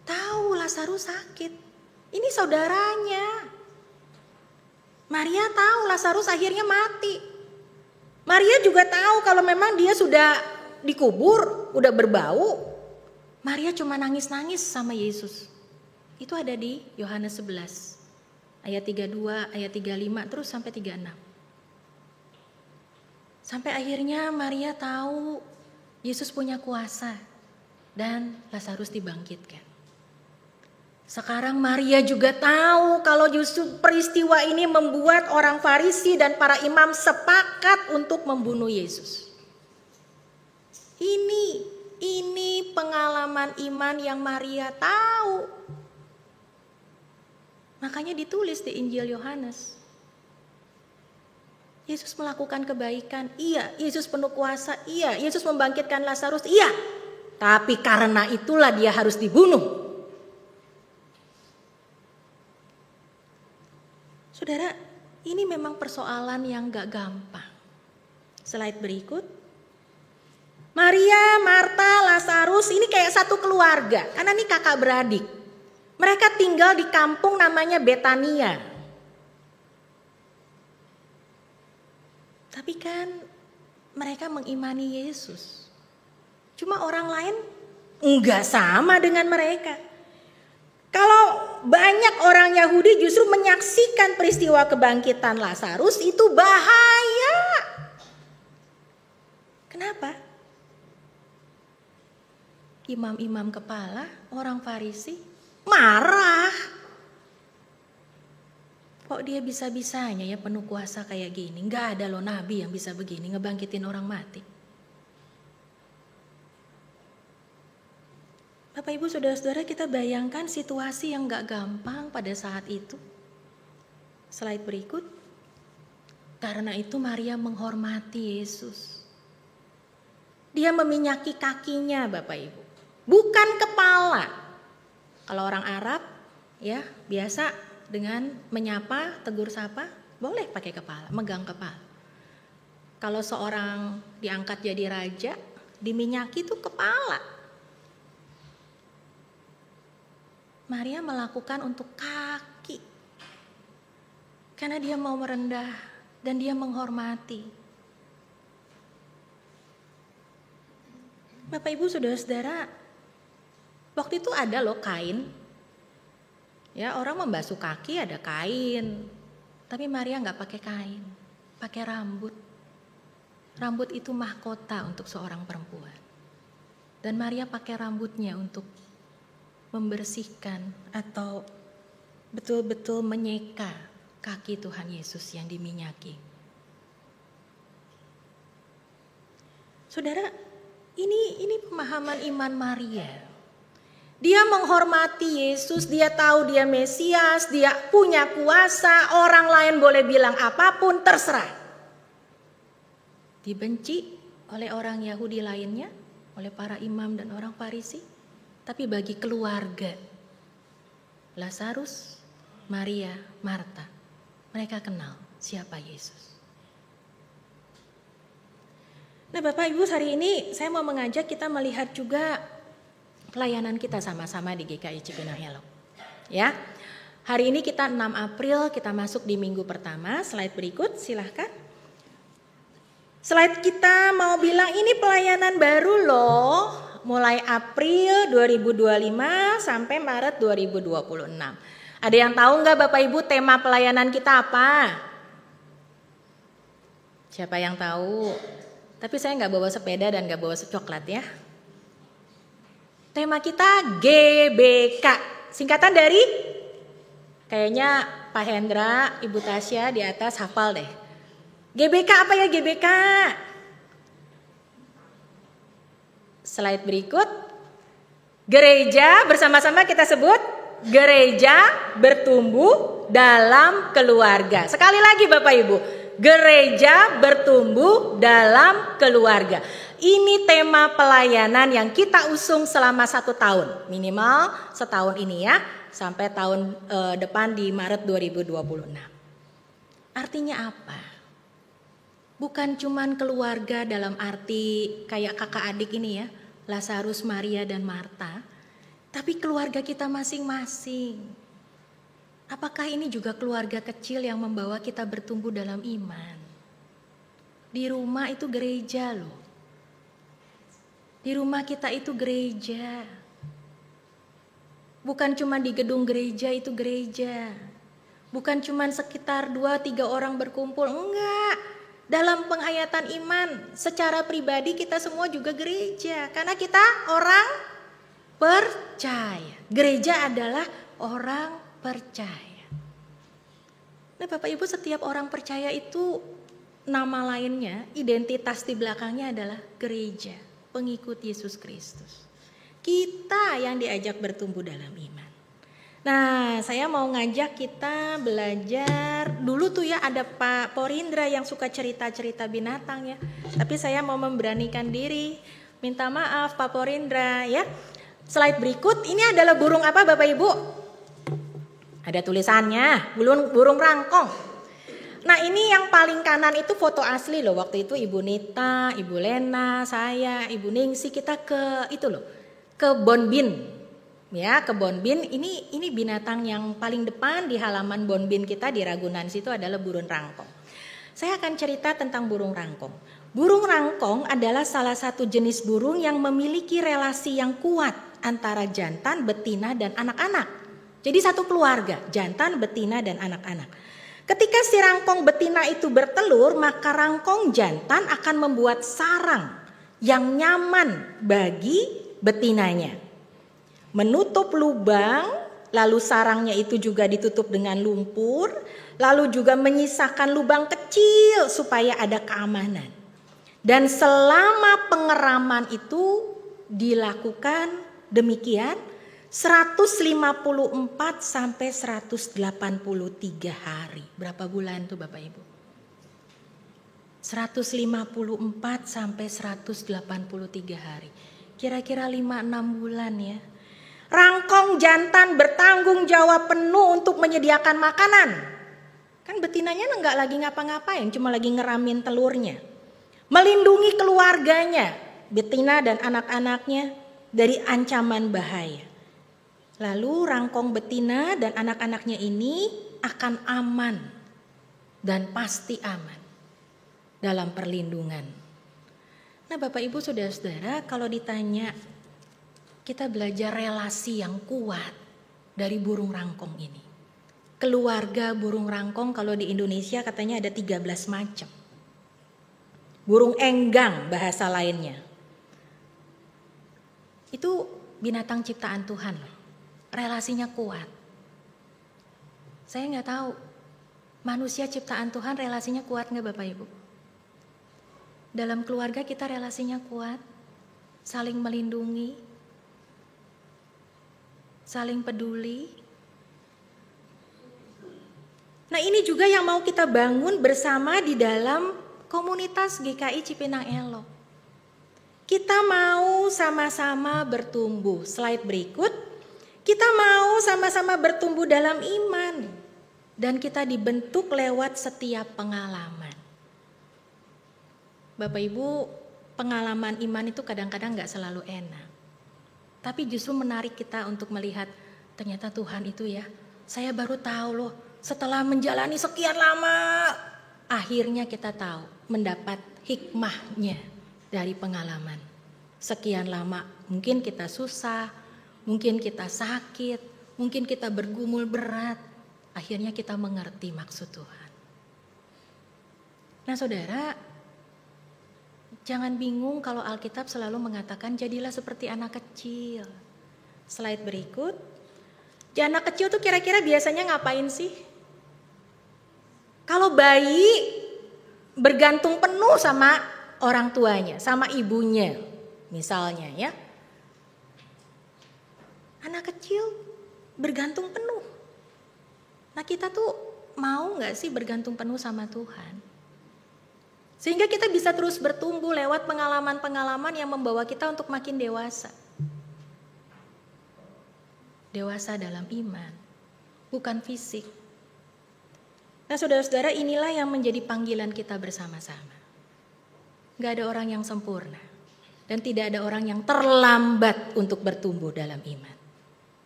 B: tahu Lazarus sakit. Ini saudaranya. Maria tahu Lazarus akhirnya mati. Maria juga tahu kalau memang dia sudah dikubur, udah berbau. Maria cuma nangis-nangis sama Yesus. Itu ada di Yohanes 11. Ayat 32, ayat 35, terus sampai 36. Sampai akhirnya Maria tahu Yesus punya kuasa dan Lazarus dibangkitkan. Sekarang Maria juga tahu kalau justru peristiwa ini membuat orang Farisi dan para imam sepakat untuk membunuh Yesus. Ini pengalaman iman yang Maria tahu. Makanya ditulis di Injil Yohanes. Yesus melakukan kebaikan, iya. Yesus penuh kuasa, iya. Yesus membangkitkan Lazarus, iya. Tapi karena itulah dia harus dibunuh. Saudara, ini memang persoalan yang gak gampang. Slide berikut. Maria, Marta, Lazarus ini kayak satu keluarga. Karena ini kakak beradik. Mereka tinggal di kampung namanya Betania. Tapi kan mereka mengimani Yesus. Cuma orang lain enggak sama dengan mereka. Kalau banyak orang Yahudi justru menyaksikan peristiwa kebangkitan Lazarus itu bahaya. Kenapa? Imam-imam kepala, orang Farisi marah. Kok dia bisa-bisanya ya penuh kuasa kayak gini? Enggak ada loh nabi yang bisa begini ngebangkitin orang mati. Bapak Ibu Saudara-saudara, kita bayangkan situasi yang gak gampang pada saat itu. Slide berikut. Karena itu Maria menghormati Yesus. Dia meminyaki kakinya Bapak Ibu. Bukan kepala. Kalau orang Arab ya biasa dengan menyapa, tegur sapa, boleh pakai kepala, megang kepala. Kalau seorang diangkat jadi raja, diminyaki itu kepala. Maria melakukan untuk kaki. Karena dia mau merendah dan dia menghormati. Bapak Ibu Saudara-saudara, waktu itu ada loh kain. Ya, orang membasuh kaki ada kain. Tapi Maria enggak pakai kain, pakai rambut. Rambut itu mahkota untuk seorang perempuan. Dan Maria pakai rambutnya untuk membersihkan atau betul-betul menyeka kaki Tuhan Yesus yang diminyaki. Saudara, ini pemahaman iman Maria. Dia menghormati Yesus, dia tahu dia Mesias, dia punya kuasa, orang lain boleh bilang apapun, terserah. Dibenci oleh orang Yahudi lainnya, oleh para imam dan orang Farisi. Tapi bagi keluarga Lazarus, Maria, Marta, mereka kenal siapa Yesus. Nah Bapak Ibu, hari ini saya mau mengajak kita melihat juga pelayanan kita sama-sama di GKI Cipinang Helok. Ya, hari ini kita 6 April, kita masuk di minggu pertama. Slide berikut, silahkan. Slide kita mau bilang ini pelayanan baru loh. Mulai April 2025 sampai Maret 2026. Ada yang tahu nggak Bapak Ibu tema pelayanan kita apa? Siapa yang tahu? Tapi saya nggak bawa sepeda dan nggak bawa coklat ya. Tema kita GBK. Singkatan dari? Kayaknya Pak Hendra, Ibu Tasya di atas hafal deh. GBK apa ya GBK? Slide berikut. Gereja, bersama-sama kita sebut. Gereja bertumbuh dalam keluarga. Sekali lagi Bapak Ibu. Gereja bertumbuh dalam keluarga. Ini tema pelayanan yang kita usung selama 1 tahun. Minimal setahun ini ya. Sampai tahun depan di Maret 2026. Artinya apa? Bukan cuman keluarga dalam arti kayak kakak adik ini ya, Lazarus, Maria dan Marta, tapi keluarga kita masing-masing. Apakah ini juga keluarga kecil yang membawa kita bertumbuh dalam iman? Di rumah itu gereja loh. Di rumah kita itu gereja. Bukan cuma di gedung gereja itu gereja. Bukan cuma sekitar 2-3 orang berkumpul, enggak. Dalam penghayatan iman secara pribadi kita semua juga gereja. Karena kita orang percaya. Gereja adalah orang percaya. Nah Bapak Ibu, setiap orang percaya itu nama lainnya, identitas di belakangnya adalah gereja, pengikut Yesus Kristus. Kita yang diajak bertumbuh dalam iman. Nah, saya mau ngajak kita belajar. Dulu tuh ya ada Pak Porindra yang suka cerita-cerita binatang ya. Tapi saya mau memberanikan diri. Minta maaf Pak Porindra ya. Slide berikut ini adalah burung apa Bapak Ibu? Ada tulisannya, burung rangkong. Nah, ini yang paling kanan itu foto asli loh. Waktu itu Ibu Nita, Ibu Lena, saya, Ibu Ningsi kita ke itu loh. Ke Bonbin. Ya, ke Bonbin ini binatang yang paling depan di halaman Bonbin kita di Ragunan situ adalah burung rangkong. Saya akan cerita tentang burung rangkong. Burung rangkong adalah salah satu jenis burung yang memiliki relasi yang kuat antara jantan, betina dan anak-anak. Jadi satu keluarga, jantan, betina dan anak-anak. Ketika si rangkong betina itu bertelur, maka rangkong jantan akan membuat sarang yang nyaman bagi betinanya. Menutup lubang, lalu sarangnya itu juga ditutup dengan lumpur, lalu juga menyisakan lubang kecil supaya ada keamanan. Dan selama pengeraman itu dilakukan demikian 154 sampai 183 hari. Berapa bulan tuh Bapak Ibu? 154 sampai 183 hari. Kira-kira 5-6 bulan ya. Rangkong jantan bertanggung jawab penuh untuk menyediakan makanan. Kan betinanya enggak lagi ngapa-ngapain, cuma lagi ngeramin telurnya. Melindungi keluarganya, betina dan anak-anaknya dari ancaman bahaya. Lalu rangkong betina dan anak-anaknya ini akan aman dan pasti aman dalam perlindungan. Nah Bapak Ibu Saudara-saudara, kalau ditanya kita belajar relasi yang kuat dari burung rangkong ini. Keluarga burung rangkong kalau di Indonesia katanya ada 13 macam. Burung enggang bahasa lainnya. Itu binatang ciptaan Tuhan loh. Relasinya kuat. Saya nggak tahu manusia ciptaan Tuhan relasinya kuat nggak Bapak Ibu? Dalam keluarga kita relasinya kuat, saling melindungi, saling peduli. Nah ini juga yang mau kita bangun bersama di dalam komunitas GKI Cipinang Elok. Kita mau sama-sama bertumbuh. Slide berikut. Kita mau sama-sama bertumbuh dalam iman. Dan kita dibentuk lewat setiap pengalaman. Bapak Ibu, pengalaman iman itu kadang-kadang gak selalu enak. Tapi justru menarik kita untuk melihat ternyata Tuhan itu ya. Saya baru tahu loh setelah menjalani sekian lama. Akhirnya kita tahu mendapat hikmahnya dari pengalaman. Sekian lama mungkin kita susah, mungkin kita sakit, mungkin kita bergumul berat. Akhirnya kita mengerti maksud Tuhan. Nah saudara, jangan bingung kalau Alkitab selalu mengatakan jadilah seperti anak kecil. Slide berikut. Anak kecil tuh kira-kira biasanya ngapain sih? Kalau bayi bergantung penuh sama orang tuanya, sama ibunya misalnya ya. Anak kecil bergantung penuh. Nah kita tuh mau gak sih bergantung penuh sama Tuhan? Sehingga kita bisa terus bertumbuh lewat pengalaman-pengalaman yang membawa kita untuk makin dewasa. Dewasa dalam iman, bukan fisik. Nah saudara-saudara, inilah yang menjadi panggilan kita bersama-sama. Gak ada orang yang sempurna. Dan tidak ada orang yang terlambat untuk bertumbuh dalam iman.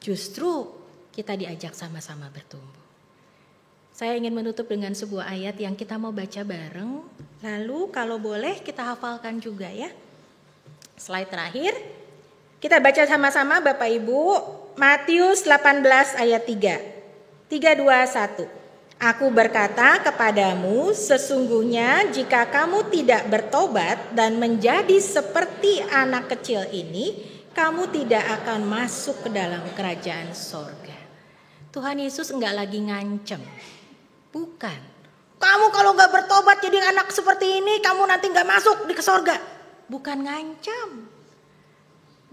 B: Justru kita diajak sama-sama bertumbuh. Saya ingin menutup dengan sebuah ayat yang kita mau baca bareng. Lalu kalau boleh kita hafalkan juga ya. Slide terakhir. Kita baca sama-sama Bapak Ibu. Matius 18 ayat 3. 3, 2, 1. Aku berkata kepadamu, sesungguhnya jika kamu tidak bertobat dan menjadi seperti anak kecil ini, kamu tidak akan masuk ke dalam kerajaan sorga. Tuhan Yesus enggak lagi ngancem. Bukan. Kamu kalau gak bertobat jadi anak seperti ini, kamu nanti gak masuk ke sorga. Bukan ngancam.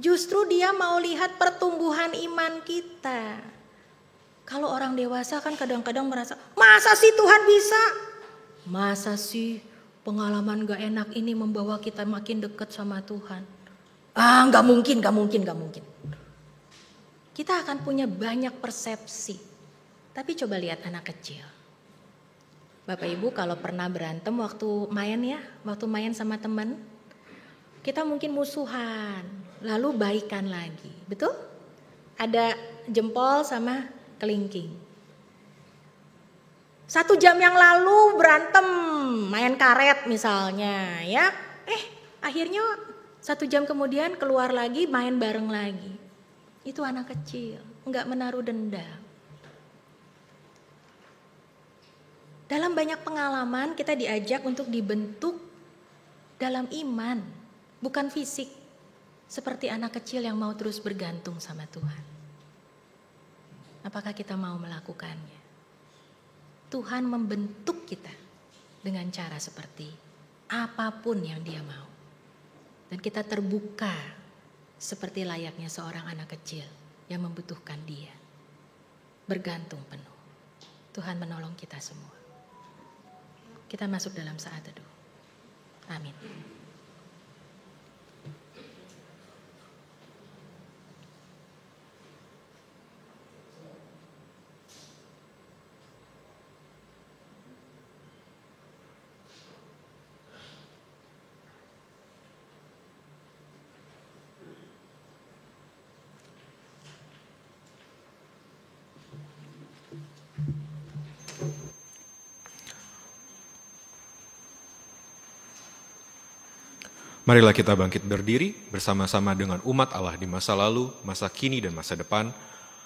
B: Justru dia mau lihat pertumbuhan iman kita. Kalau orang dewasa kan kadang-kadang merasa, masa sih Tuhan bisa? Masa sih pengalaman gak enak ini membawa kita makin dekat sama Tuhan? Gak mungkin. Kita akan punya banyak persepsi. Tapi coba lihat anak kecil. Bapak Ibu kalau pernah berantem waktu main sama teman, kita mungkin musuhan, lalu baikan lagi, betul? Ada jempol sama kelingking. 1 jam yang lalu berantem, main karet misalnya, ya. Akhirnya 1 jam kemudian keluar lagi, main bareng lagi. Itu anak kecil, enggak menaruh dendam. Dalam banyak pengalaman kita diajak untuk dibentuk dalam iman, bukan fisik. Seperti anak kecil yang mau terus bergantung sama Tuhan. Apakah kita mau melakukannya? Tuhan membentuk kita dengan cara seperti apapun yang Dia mau. Dan kita terbuka seperti layaknya seorang anak kecil yang membutuhkan Dia. Bergantung penuh. Tuhan menolong kita semua. Kita masuk dalam saat teduh. Amin.
A: Marilah kita bangkit berdiri bersama-sama dengan umat Allah di masa lalu, masa kini, dan masa depan.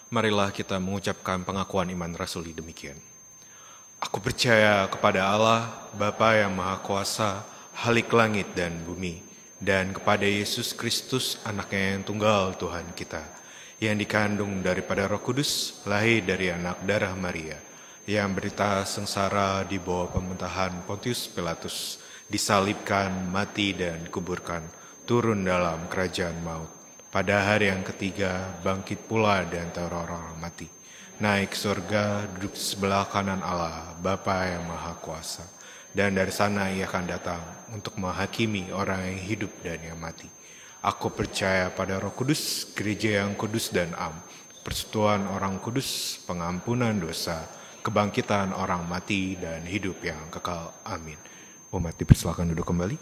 A: Marilah kita mengucapkan pengakuan iman rasuli demikian. Aku percaya kepada Allah, Bapa yang Maha Kuasa, Halik langit dan bumi, dan kepada Yesus Kristus, anaknya yang tunggal Tuhan kita, yang dikandung daripada Roh Kudus, lahir dari anak darah Maria, yang berita sengsara di bawah pemerintahan Pontius Pilatus, disalibkan, mati dan kuburkan, turun dalam kerajaan maut. Pada hari yang ketiga, bangkit pula di antara orang mati. Naik surga, duduk di sebelah kanan Allah, Bapa yang Maha Kuasa. Dan dari sana Ia akan datang untuk menghakimi orang yang hidup dan yang mati. Aku percaya pada Roh Kudus, gereja yang kudus dan am, persekutuan orang kudus, pengampunan dosa, kebangkitan orang mati dan hidup yang kekal. Amin. Umat dipersilakan duduk kembali.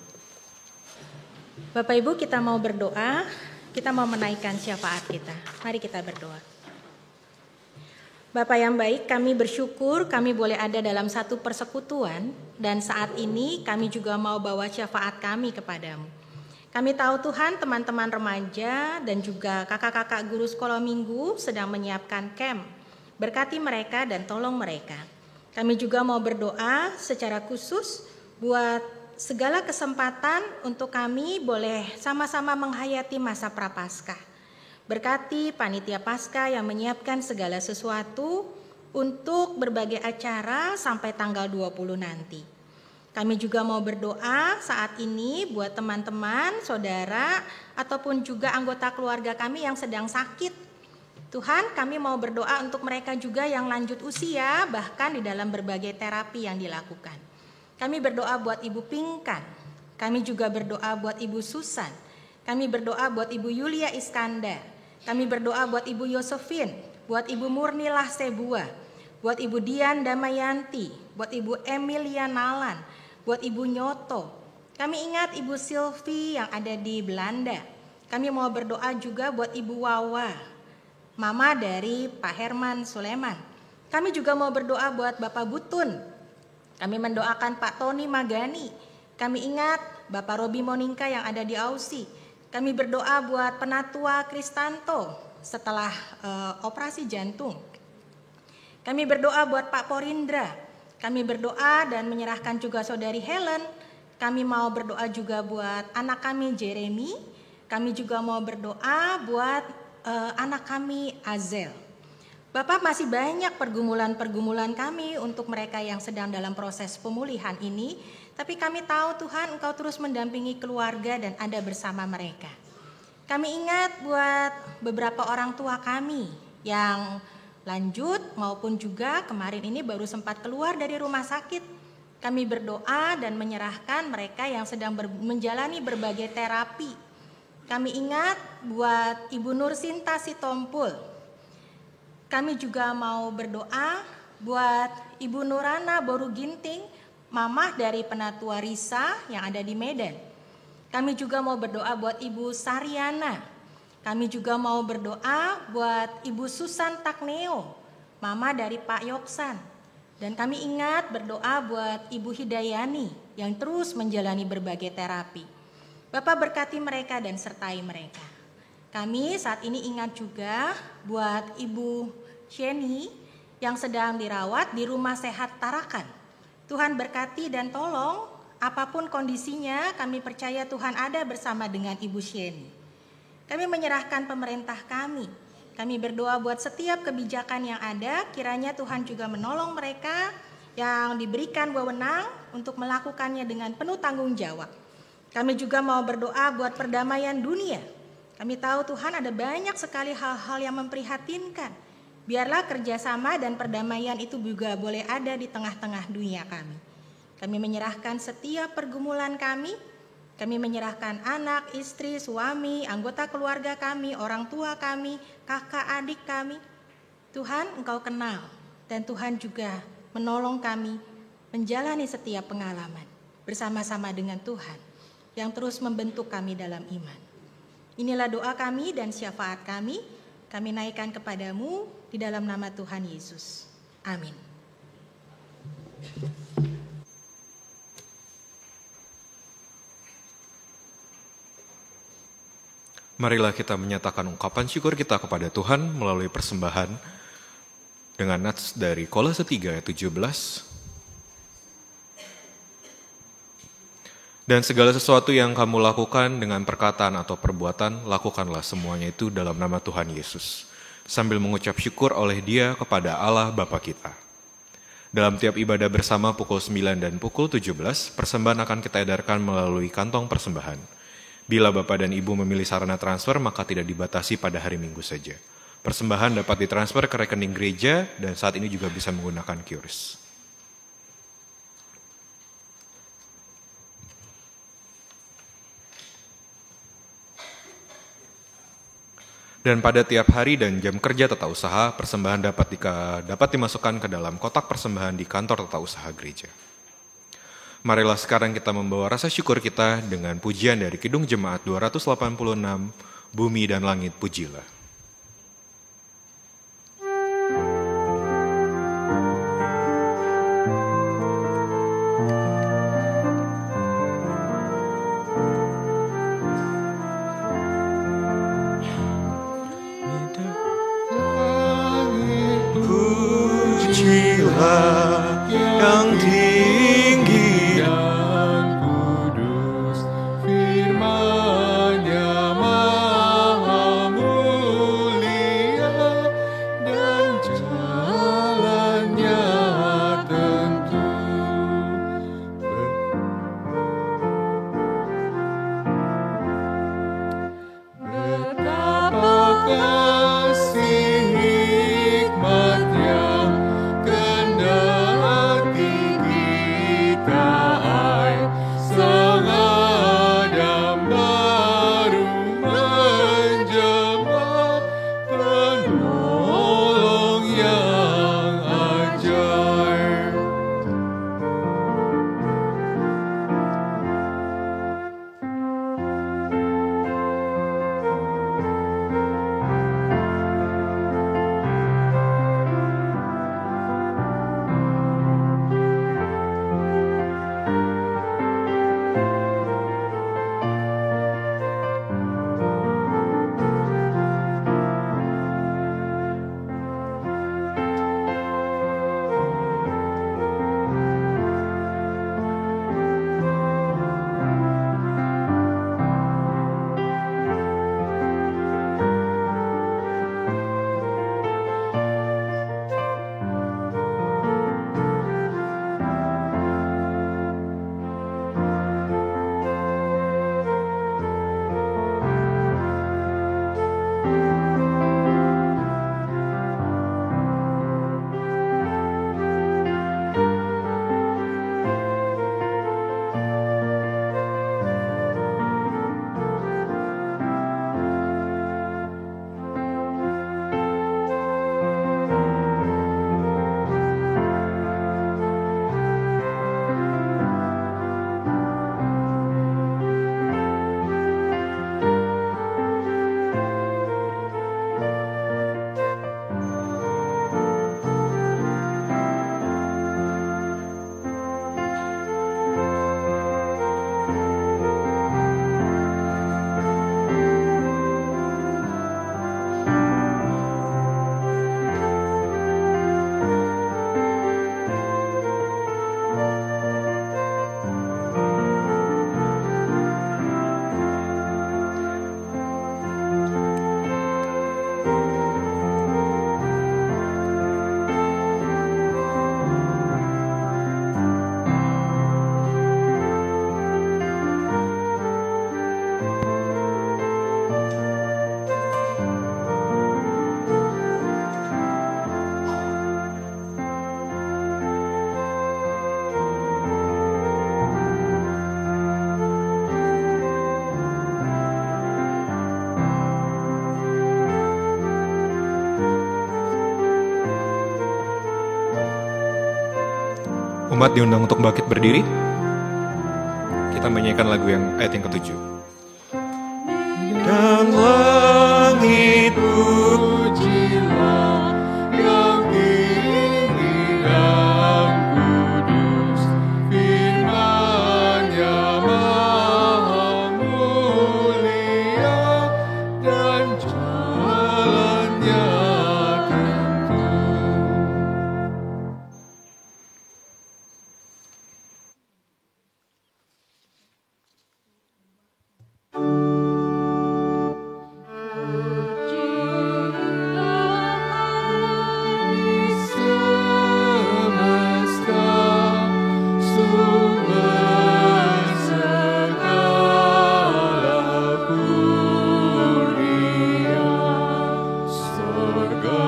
B: Bapak Ibu, kita mau berdoa, kita mau menaikkan syafaat kita. Mari kita berdoa. Bapak yang baik, kami bersyukur kami boleh ada dalam satu persekutuan, dan saat ini kami juga mau bawa syafaat kami kepadamu. Kami tahu Tuhan, teman-teman remaja dan juga kakak-kakak guru sekolah minggu sedang menyiapkan camp. Berkati mereka dan tolong mereka. Kami juga mau berdoa secara khusus buat segala kesempatan untuk kami boleh sama-sama menghayati masa Prapaskah. Berkati panitia Paskah yang menyiapkan segala sesuatu untuk berbagai acara sampai tanggal 20 nanti. Kami juga mau berdoa saat ini buat teman-teman, saudara, ataupun juga anggota keluarga kami yang sedang sakit. Tuhan, kami mau berdoa untuk mereka juga yang lanjut usia, bahkan di dalam berbagai terapi yang dilakukan. Kami berdoa buat Ibu Pingkan, kami juga berdoa buat Ibu Susan, kami berdoa buat Ibu Yulia Iskandar, kami berdoa buat Ibu Yosefin, buat Ibu Murni Lahsebua, buat Ibu Dian Damayanti, buat Ibu Emilia Nalan, buat Ibu Nyoto. Kami ingat Ibu Silvi yang ada di Belanda. Kami mau berdoa juga buat Ibu Wawa, mama dari Pak Herman Suleman. Kami juga mau berdoa buat Bapak Butun. Kami mendoakan Pak Tony Magani. Kami ingat Bapak Robi Moninka yang ada di Aussie. Kami berdoa buat Penatua Kristanto setelah operasi jantung. Kami berdoa buat Pak Porindra. Kami berdoa dan menyerahkan juga Saudari Helen. Kami mau berdoa juga buat anak kami Jeremy. Kami juga mau berdoa buat anak kami Azel. Bapak, masih banyak pergumulan-pergumulan kami untuk mereka yang sedang dalam proses pemulihan ini. Tapi kami tahu Tuhan, Engkau terus mendampingi keluarga dan ada bersama mereka. Kami ingat buat beberapa orang tua kami yang lanjut maupun juga kemarin ini baru sempat keluar dari rumah sakit. Kami berdoa dan menyerahkan mereka yang sedang menjalani berbagai terapi. Kami ingat buat Ibu Nursinta Sitompul. Kami juga mau berdoa buat Ibu Nurana Boru Ginting, mamah dari Penatua Risa yang ada di Medan. Kami juga mau berdoa buat Ibu Saryana. Kami juga mau berdoa buat Ibu Susan Takneo, mama dari Pak Yoksan. Dan kami ingat berdoa buat Ibu Hidayani yang terus menjalani berbagai terapi. Bapak berkati mereka dan sertai mereka. Kami saat ini ingat juga buat Ibu Sheni yang sedang dirawat di Rumah Sehat Tarakan. Tuhan berkati dan tolong, apapun kondisinya kami percaya Tuhan ada bersama dengan Ibu Sheni. Kami menyerahkan pemerintah kami. Kami berdoa buat setiap kebijakan yang ada, kiranya Tuhan juga menolong mereka yang diberikan wewenang untuk melakukannya dengan penuh tanggung jawab. Kami juga mau berdoa buat perdamaian dunia. Kami tahu Tuhan ada banyak sekali hal-hal yang memprihatinkan. Biarlah kerjasama dan perdamaian itu juga boleh ada di tengah-tengah dunia kami. Kami menyerahkan setiap pergumulan kami. Kami menyerahkan anak, istri, suami, anggota keluarga kami, orang tua kami, kakak, adik kami. Tuhan, Engkau kenal dan Tuhan juga menolong kami menjalani setiap pengalaman bersama-sama dengan Tuhan yang terus membentuk kami dalam iman. Inilah doa kami dan syafaat kami naikkan kepadamu di dalam nama Tuhan Yesus. Amin.
A: Marilah kita menyatakan ungkapan syukur kita kepada Tuhan melalui persembahan dengan nats dari Kolose 3 ayat 17. Dan segala sesuatu yang kamu lakukan dengan perkataan atau perbuatan, lakukanlah semuanya itu dalam nama Tuhan Yesus, sambil mengucap syukur oleh Dia kepada Allah Bapa kita. Dalam tiap ibadah bersama pukul 9 dan pukul 17, persembahan akan kita edarkan melalui kantong persembahan. Bila Bapak dan Ibu memilih sarana transfer, maka tidak dibatasi pada hari Minggu saja. Persembahan dapat ditransfer ke rekening gereja dan saat ini juga bisa menggunakan QRIS. Dan pada tiap hari dan jam kerja tata usaha, persembahan dapat dimasukkan ke dalam kotak persembahan di kantor tata usaha gereja. Marilah sekarang kita membawa rasa syukur kita dengan pujian dari Kidung Jemaat 286, Bumi dan Langit Pujilah. Pujilah yang tinggi
C: dan kudus, firman-Nya maha mulia dan jalan-Nya tentu. Betapa kasih hikmat-Nya, kehendak
A: Umat diundang untuk bangkit berdiri. Kita menyanyikan lagu yang ayat yang ke-7. Dan langit
C: Pujilah yang tinggi dan kudus, firman-Nya maha mulia dan jalan-Nya tentu. Semesta sumber segala kurnia, surga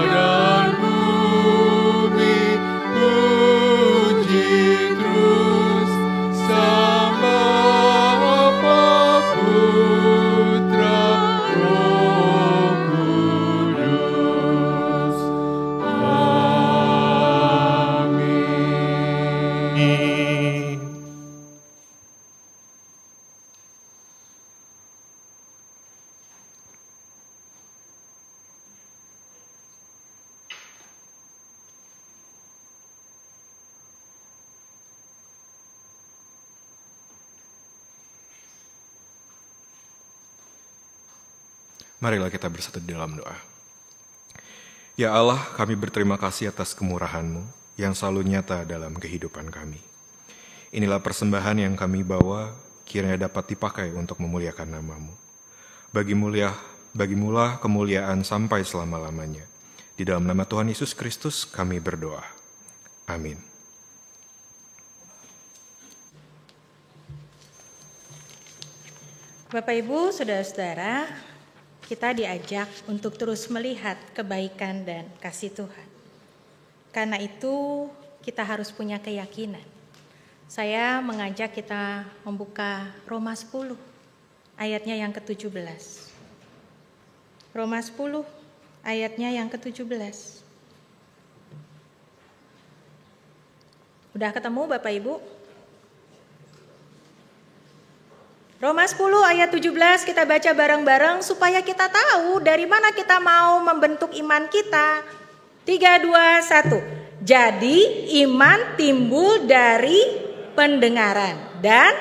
C: dan bumi puji terus sama Bapa, Putra, Roh Kudus. Amin.
A: Marilah kita bersatu di dalam doa. Ya Allah, kami berterima kasih atas kemurahan-Mu yang selalu nyata dalam kehidupan kami. Inilah persembahan yang kami bawa, kiranya dapat dipakai untuk memuliakan nama-Mu. Bagimulah kemuliaan sampai selama-lamanya. Di dalam nama Tuhan Yesus Kristus kami berdoa. Amin.
B: Bapak Ibu, saudara-saudara, kita diajak untuk terus melihat kebaikan dan kasih Tuhan. Karena itu kita harus punya keyakinan. Saya mengajak kita membuka Roma 10 ayatnya yang ke-17. Roma 10 ayatnya yang ke-17. Udah ketemu Bapak Ibu? Roma 10 ayat 17 kita baca bareng-bareng supaya kita tahu dari mana kita mau membentuk iman kita. 3, 2, 1. Jadi iman timbul dari pendengaran dan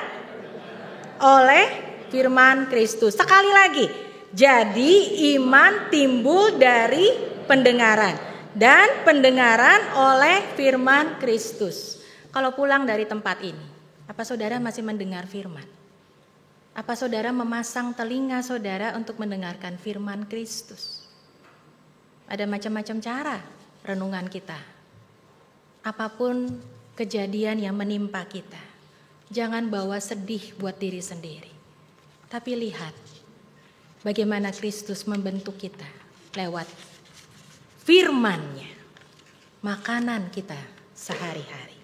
B: oleh firman Kristus. Sekali lagi. Jadi iman timbul dari pendengaran dan pendengaran oleh firman Kristus. Kalau pulang dari tempat ini, apa saudara masih mendengar firman? Apa saudara memasang telinga saudara untuk mendengarkan firman Kristus? Ada macam-macam cara renungan kita. Apapun kejadian yang menimpa kita, jangan bawa sedih buat diri sendiri. Tapi lihat bagaimana Kristus membentuk kita lewat firman-Nya, makanan kita sehari-hari.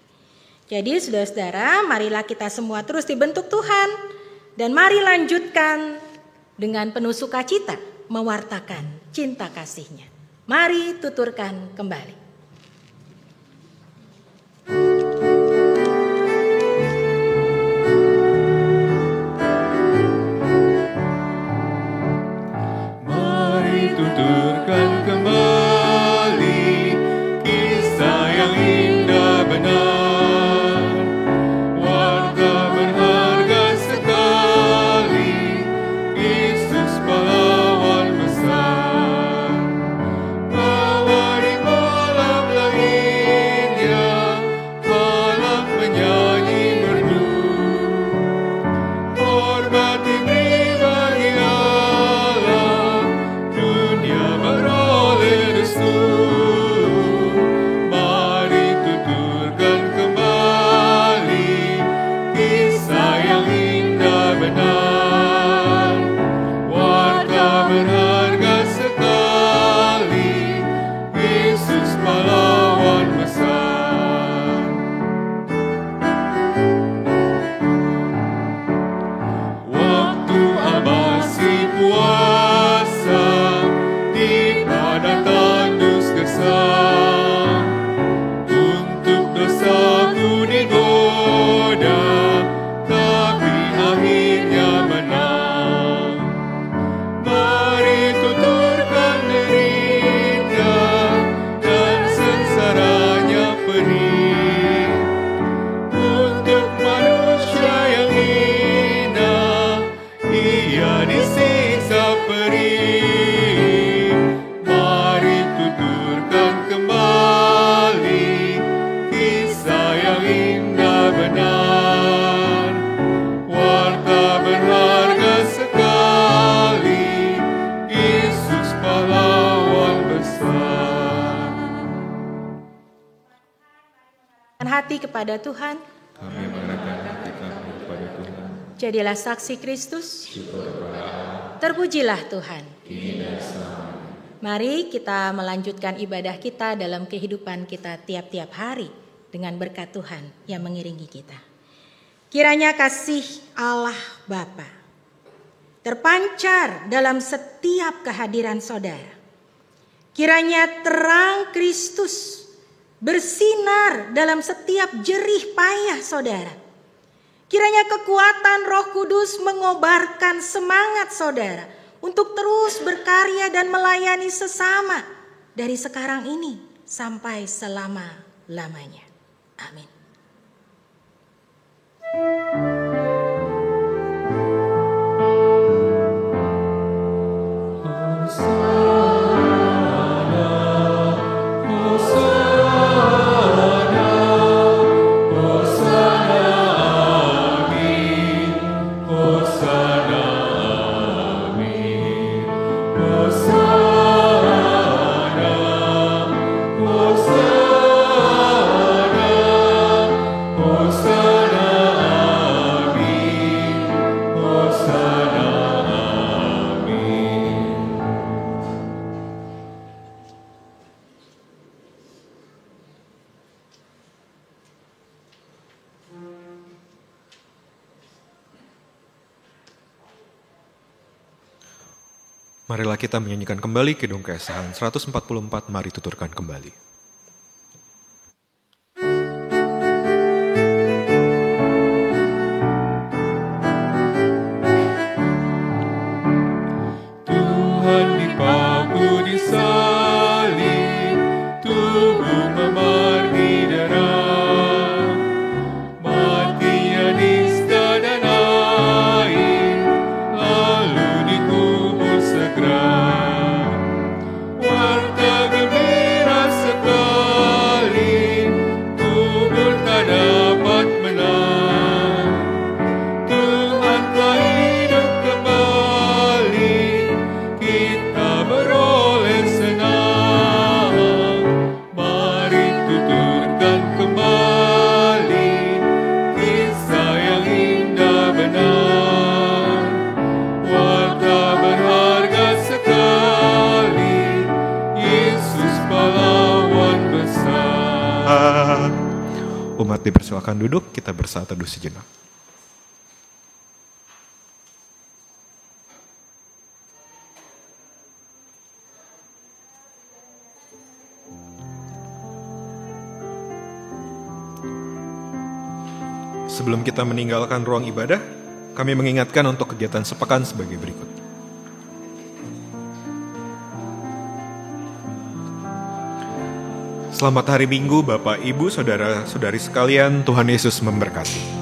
B: Jadi saudara-saudara, marilah kita semua terus dibentuk Tuhan. Dan mari lanjutkan dengan penuh sukacita mewartakan cinta kasih-Nya. Mari tuturkan kembali.
C: Mari tuturkan kembali kisah yang indah benar, warta berharga sekali, Yesus pahlawan besar. Bawa di
B: hati kepada Tuhan.
C: Kami mengarahkan hati kami kepada Tuhan.
B: Jadilah saksi Kristus. Terpujilah Tuhan.
C: Kini dan selamanya.
B: Mari kita melanjutkan ibadah kita dalam kehidupan kita tiap-tiap hari dengan berkat Tuhan yang mengiringi kita. Kiranya kasih Allah Bapa terpancar dalam setiap kehadiran saudara. Kiranya terang Kristus bersinar dalam setiap jerih payah saudara. Kiranya kekuatan Roh Kudus mengobarkan semangat saudara untuk terus berkarya dan melayani sesama dari sekarang ini sampai selama-lamanya. Amin.
A: Marilah kita menyanyikan kembali Kidung Keesahan 144, mari tuturkan kembali.
C: Tuhan dipaku di salib, tubuh memar di darah, matinya nista dan air, lalu dikubur segera. Warta gembira sekali, kubur tak dapat menang. Tuhan telah hidup kembali, kita beroleh senang. Mari tuturkan kembali kisah yang indah benar. Warta berharga sekali, Yesus pahlawan besar.
A: Umat dipersilakan duduk, kita bersaat teduh sejenak. Sebelum kita meninggalkan ruang ibadah, kami mengingatkan untuk kegiatan sepekan sebagai berikut. Selamat hari Minggu, Bapak, Ibu, Saudara-saudari sekalian, Tuhan Yesus memberkati.